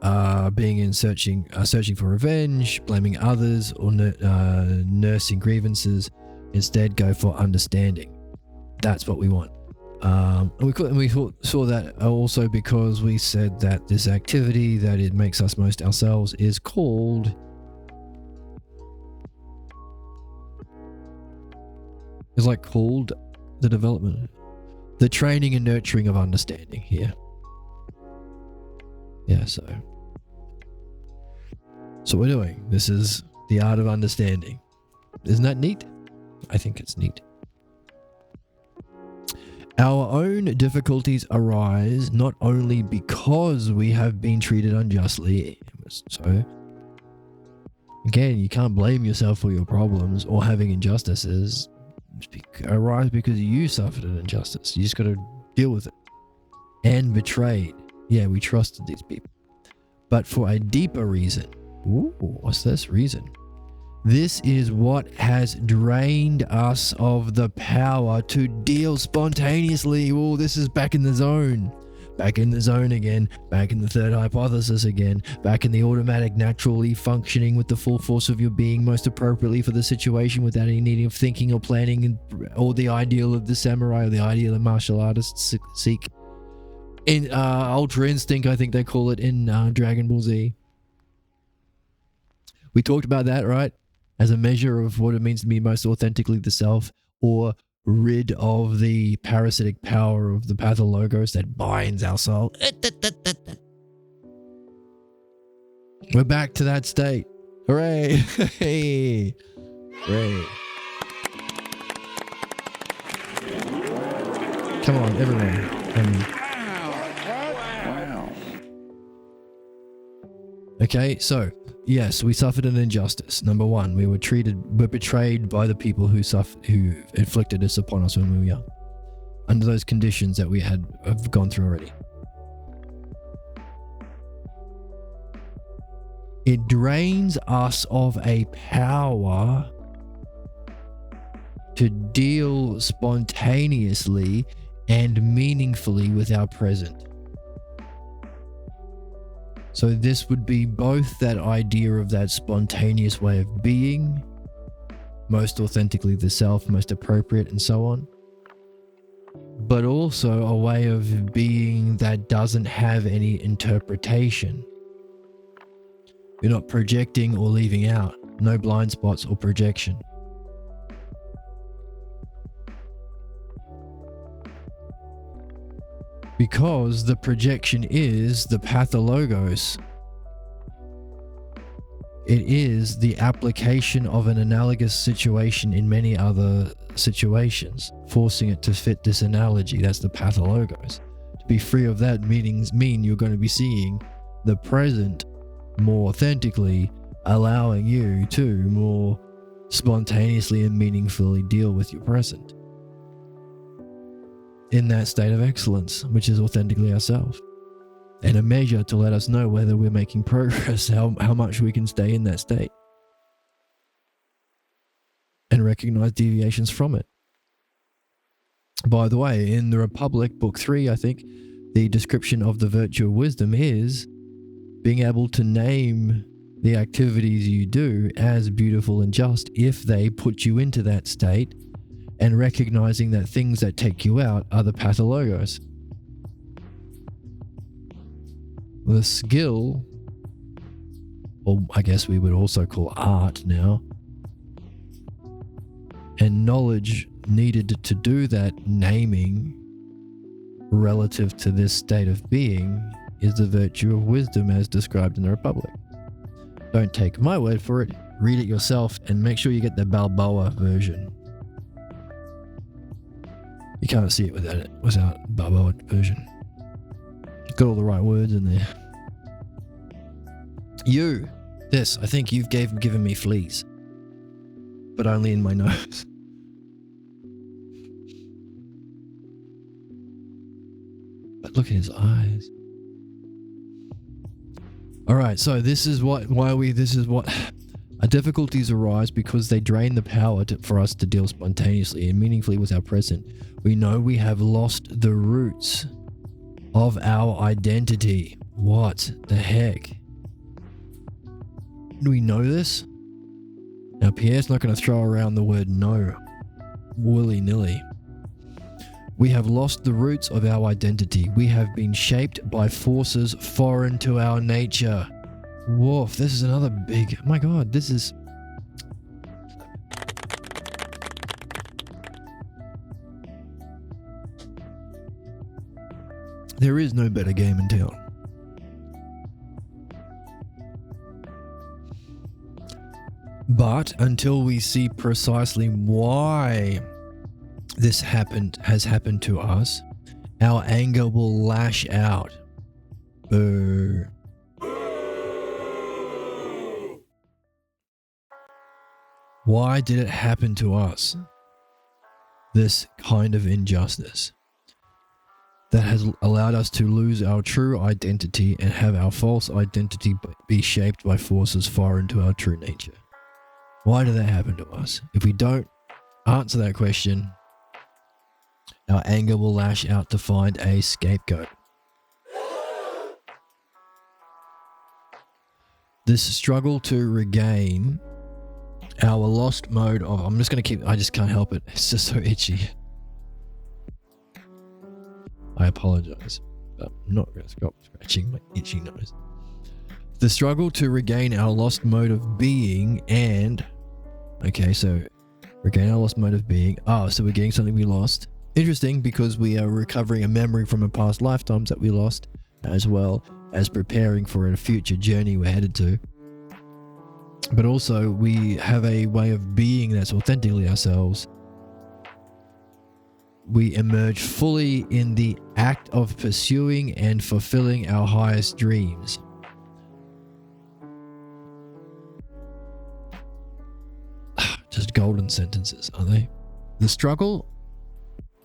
being in searching for revenge, blaming others, or nursing grievances, instead go for understanding. That's what we want. We saw that also because we said that this activity that it makes us most ourselves is called the development, the training and nurturing of understanding here. Yeah, so we're doing. This is the art of understanding. Isn't that neat? I think it's neat. Our own difficulties arise not only because we have been treated unjustly, so again, you can't blame yourself for your problems or having injustices. Arise because you suffered an injustice. You just got to deal with it. And betrayed. Yeah, we trusted these people. But for a deeper reason. Ooh, what's this reason? This is what has drained us of the power to deal spontaneously. Oh, this is back in the zone. Back in the zone again. Back in the third hypothesis again. Back in the automatic, naturally functioning with the full force of your being most appropriately for the situation without any needing of thinking or planning, or the ideal of the samurai or the ideal of martial artists seek. In Ultra Instinct, I think they call it in Dragon Ball Z. We talked about that, right? As a measure of what it means to be most authentically the self, or rid of the parasitic power of the pathologos that binds our soul. We're back to that state. Hooray! Hey! Hooray! Come on, everyone. Okay, so yes, we suffered an injustice. Number one, we were betrayed by the people who inflicted this upon us when we were young, under those conditions that we have gone through already. It drains us of a power to deal spontaneously and meaningfully with our present. So this would be both that idea of that spontaneous way of being, most authentically the self, most appropriate, and so on, but also a way of being that doesn't have any interpretation. You're not projecting or leaving out, no blind spots or projection. Because the projection is the pathologos. It is the application of an analogous situation in many other situations, forcing it to fit this analogy. That's the pathologos. To be free of that mean you're going to be seeing the present more authentically, allowing you to more spontaneously and meaningfully deal with your present in that state of excellence, which is authentically ourselves, and a measure to let us know whether we're making progress, how much we can stay in that state, and recognize deviations from it. By the way, in the Republic, Book 3, I think, the description of the virtue of wisdom is being able to name the activities you do as beautiful and just if they put you into that state, and recognizing that things that take you out are the pathologos. The skill, or I guess we would also call art now, and knowledge needed to do that naming relative to this state of being is the virtue of wisdom as described in the Republic. Don't take my word for it, read it yourself, and make sure you get the Balboa version. You can't see it without Balboa version. Got all the right words in there. I think you've given me fleas, but only in my nose. But look at his eyes. All right, so our difficulties arise because they drain the power for us to deal spontaneously and meaningfully with our present. We know we have lost the roots of our identity. What the heck? Do we know this? Now, Pierre's not going to throw around the word no willy-nilly. We have lost the roots of our identity. We have been shaped by forces foreign to our nature. Woof, this is another big... Oh my god, this is... There is no better game in town. But until we see precisely why this has happened to us, our anger will lash out. Boo. Why did it happen to us? This kind of injustice that has allowed us to lose our true identity and have our false identity be shaped by forces foreign to our true nature. Why did that happen to us? If we don't answer that question, our anger will lash out to find a scapegoat. This struggle to regain our lost mode of... I just can't help it. It's just so itchy. I apologize, but I'm not going to stop scratching my itchy nose. The struggle to regain our lost mode of being and... Okay, so regain our lost mode of being. So we're getting something we lost. Interesting, because we are recovering a memory from a past lifetimes that we lost, as well as preparing for a future journey we're headed to. But also, we have a way of being that's authentically ourselves. We emerge fully in the act of pursuing and fulfilling our highest dreams. Just golden sentences, aren't they? The struggle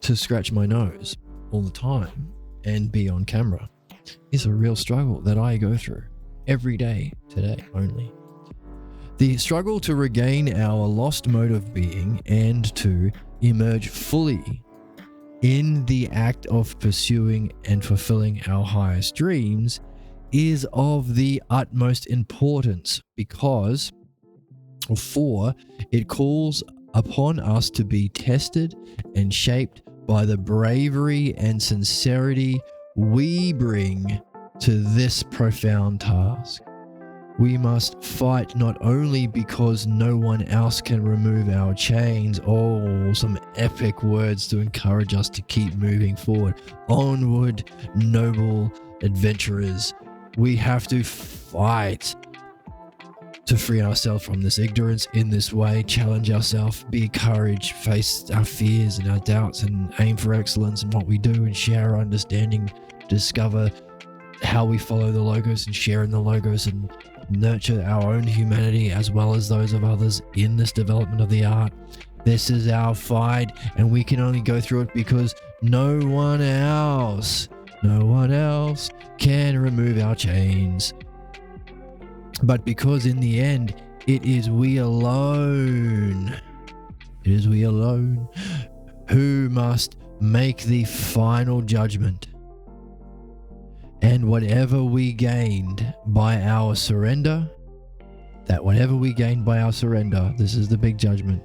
to scratch my nose all the time and be on camera is a real struggle that I go through every day, today only. The struggle to regain our lost mode of being and to emerge fully in the act of pursuing and fulfilling our highest dreams is of the utmost importance because it calls upon us to be tested and shaped by the bravery and sincerity we bring to this profound task. We must fight not only because no one else can remove our chains, some epic words to encourage us to keep moving forward. Onward, noble adventurers. We have to fight to free ourselves from this ignorance in this way, challenge ourselves, be courage, face our fears and our doubts, and aim for excellence in what we do and share our understanding, discover how we follow the logos and share in the logos and nurture our own humanity as well as those of others in this development of the art. This is our fight, and we can only go through it because no one else can remove our chains. But because in the end, it is we alone who must make the final judgment. And whatever we gained by our surrender, this is the big judgment.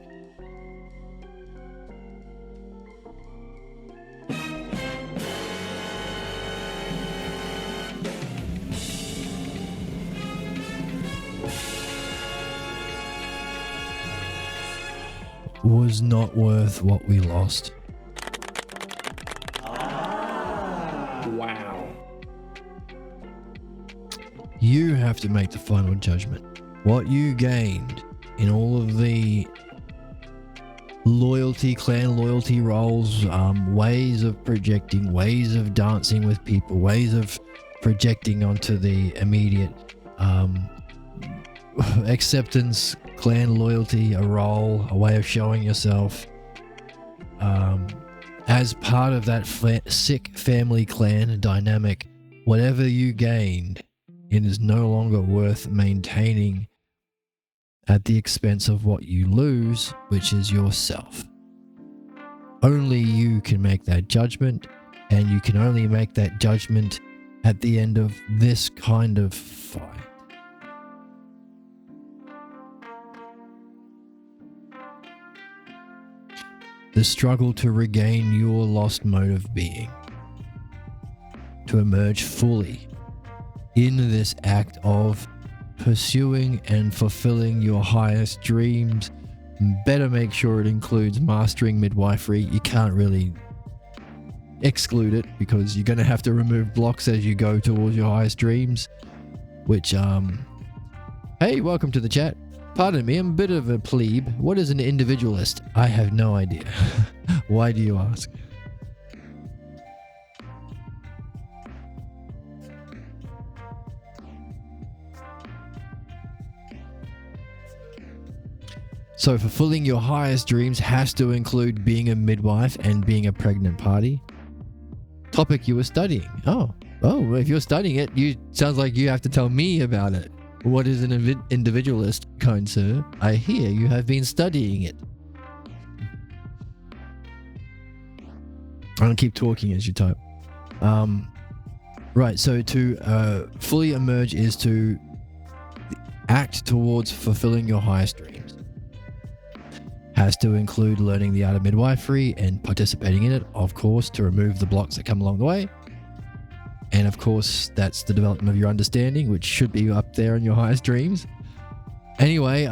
Was not worth what we lost. Wow. You have to make the final judgment. What you gained in all of the loyalty, clan loyalty roles, ways of projecting, ways of dancing with people, ways of projecting onto the immediate acceptance, clan loyalty, a role, a way of showing yourself. As part of that sick family clan dynamic, whatever you gained, it is no longer worth maintaining at the expense of what you lose, which is yourself. Only you can make that judgment, and you can only make that judgment at the end of this kind of fight. The struggle to regain your lost mode of being, to emerge fully in this act of pursuing and fulfilling your highest dreams. Better make sure it includes mastering midwifery. You can't really exclude it because you're going to have to remove blocks as you go towards your highest dreams, which hey, welcome to the chat. Pardon me, I'm a bit of a plebe. What is an individualist? I have no idea. Why do you ask? So fulfilling your highest dreams has to include being a midwife and being a pregnant party. Topic you were studying. Oh, if you're studying it, sounds like you have to tell me about it. What is an individualist, kind sir? I hear you have been studying it. I'll keep talking as you type. Right, so to fully emerge is to act towards fulfilling your highest dreams. Has to include learning the art of midwifery and participating in it, of course, to remove the blocks that come along the way. And of course, that's the development of your understanding, which should be up there in your highest dreams. Anyway,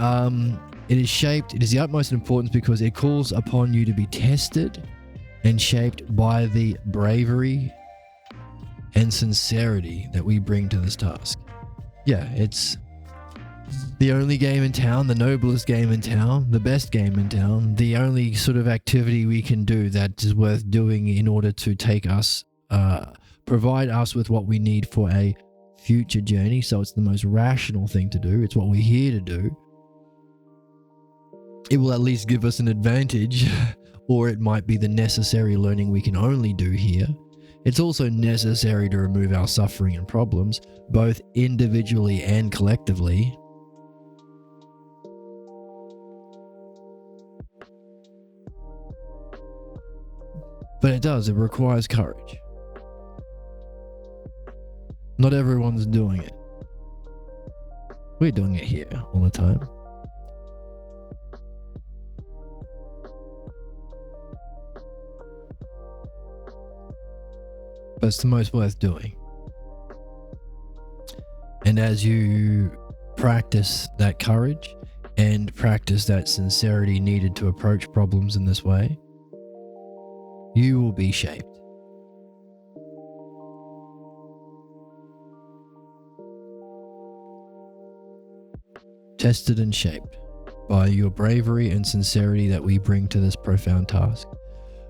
it is the utmost importance because it calls upon you to be tested and shaped by the bravery and sincerity that we bring to this task. Yeah, it's the only game in town, the noblest game in town, the best game in town, the only sort of activity we can do that is worth doing in order to take us, provide us with what we need for a future journey. So it's the most rational thing to do. It's what we're here to do. It will at least give us an advantage, or it might be the necessary learning we can only do here. It's also necessary to remove our suffering and problems, both individually and collectively. But it requires courage. Not everyone's doing it. We're doing it here all the time. But it's the most worth doing. And as you practice that courage and practice that sincerity needed to approach problems in this way, you will be shaped. Tested and shaped by your bravery and sincerity that we bring to this profound task.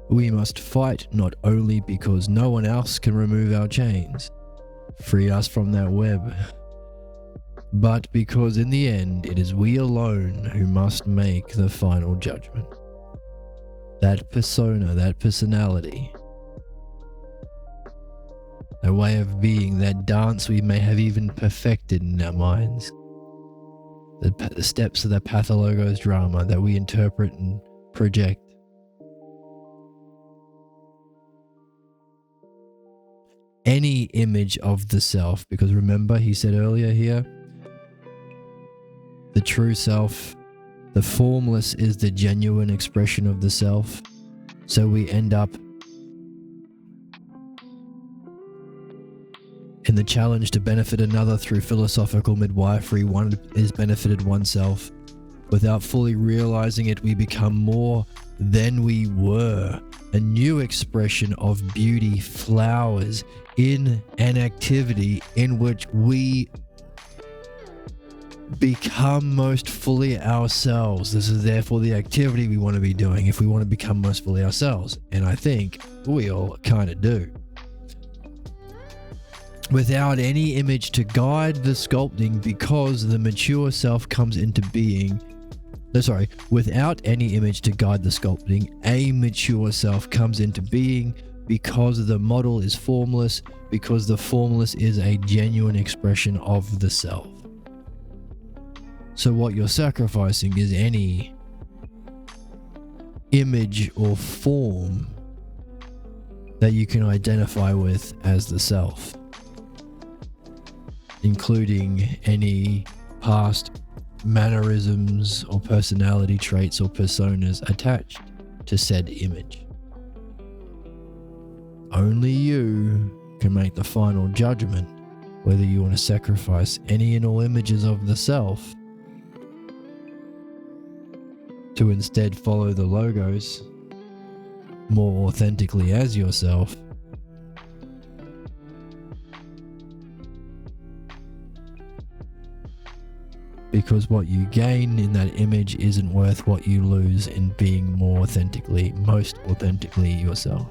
We must fight not only because no one else can remove our chains. free us from that web. But because in the end, it is we alone who must make the final judgment. That persona, that personality, that way of being, that dance we may have even perfected in our minds, the steps of that pathologos drama that we interpret and project. Any image of the self, because remember he said earlier here, the true self, the formless is the genuine expression of the self. So we end up in the challenge to benefit another through philosophical midwifery. One is benefited oneself. Without fully realizing it, we become more than we were. A new expression of beauty flowers in an activity in which we become most fully ourselves. This is therefore the activity we want to be doing if we want to become most fully ourselves. And I think we all kind of do. Without any image to guide the sculpting, because the mature self comes into being. Without any image to guide the sculpting, a mature self comes into being because the model is formless, because the formless is a genuine expression of the self. So what you're sacrificing is any image or form that you can identify with as the self, including any past mannerisms or personality traits or personas attached to said image. Only you can make the final judgment whether you want to sacrifice any and all images of the self to instead follow the logos more authentically as yourself, because what you gain in that image isn't worth what you lose in being most authentically yourself.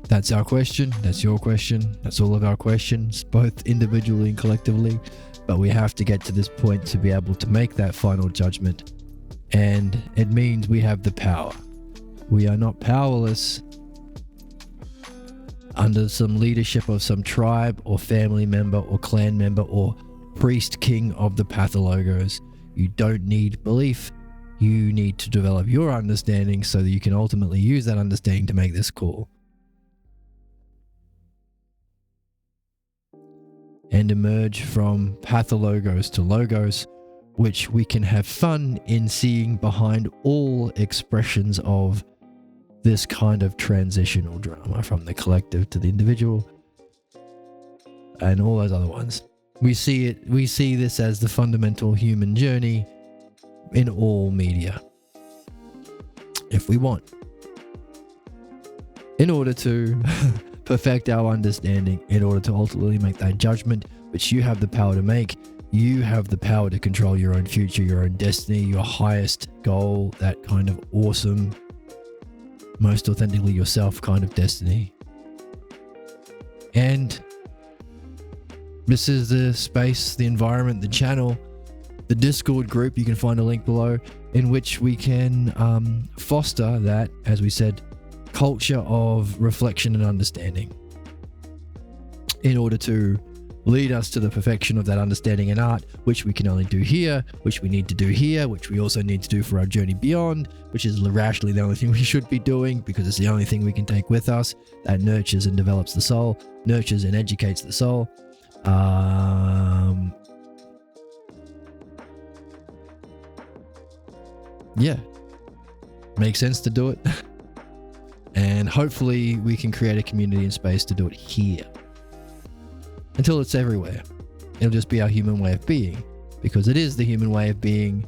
That's our question. That's your question. That's all of our questions, both individually and collectively. But we have to get to this point to be able to make that final judgment. And it means we have the power. We are not powerless under some leadership of some tribe or family member or clan member or priest king of the pathologos. You don't need belief. You need to develop your understanding so that you can ultimately use that understanding to make this call. And emerge from pathologos to logos, which we can have fun in seeing behind all expressions of this kind of transitional drama from the collective to the individual and all those other ones. We see this as the fundamental human journey in all media, if we want, in order to perfect our understanding, in order to ultimately make that judgment, which you have the power to make. You have the power to control your own future, your own destiny, your highest goal, that kind of awesome, most authentically yourself kind of destiny. And this is the space, the environment, the channel, the Discord group, you can find a link below, in which we can foster that, as we said, culture of reflection and understanding in order to lead us to the perfection of that understanding in art, which we can only do here, which we need to do here, which we also need to do for our journey beyond, which is rationally the only thing we should be doing because it's the only thing we can take with us that nurtures and develops the soul, nurtures and educates the soul. Yeah, makes sense to do it. And hopefully we can create a community and space to do it here. Until it's everywhere. It'll just be our human way of being. Because it is the human way of being.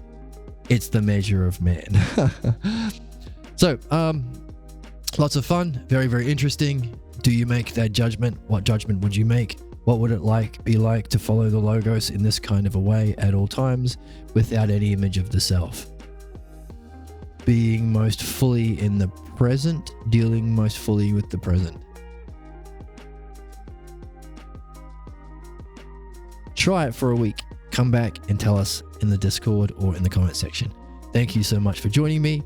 It's the measure of man. So, lots of fun. Very, very interesting. Do you make that judgment? What judgment would you make? What would it be like to follow the logos in this kind of a way at all times without any image of the self? being most fully in the present, dealing most fully with the present. Try it for a week. Come back and tell us in the Discord or in the comment section. Thank you so much for joining me.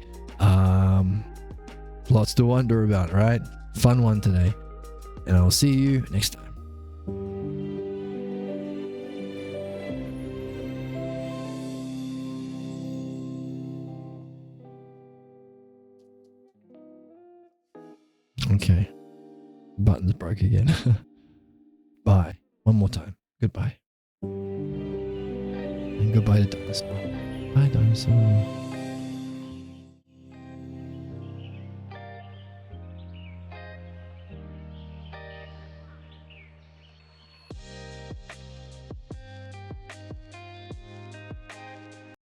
Lots to wonder about, right? Fun one today. And I'll see you next time. Okay. Buttons broke again. Bye. One more time. Goodbye. And goodbye to dinosaur. Bye, dinosaur.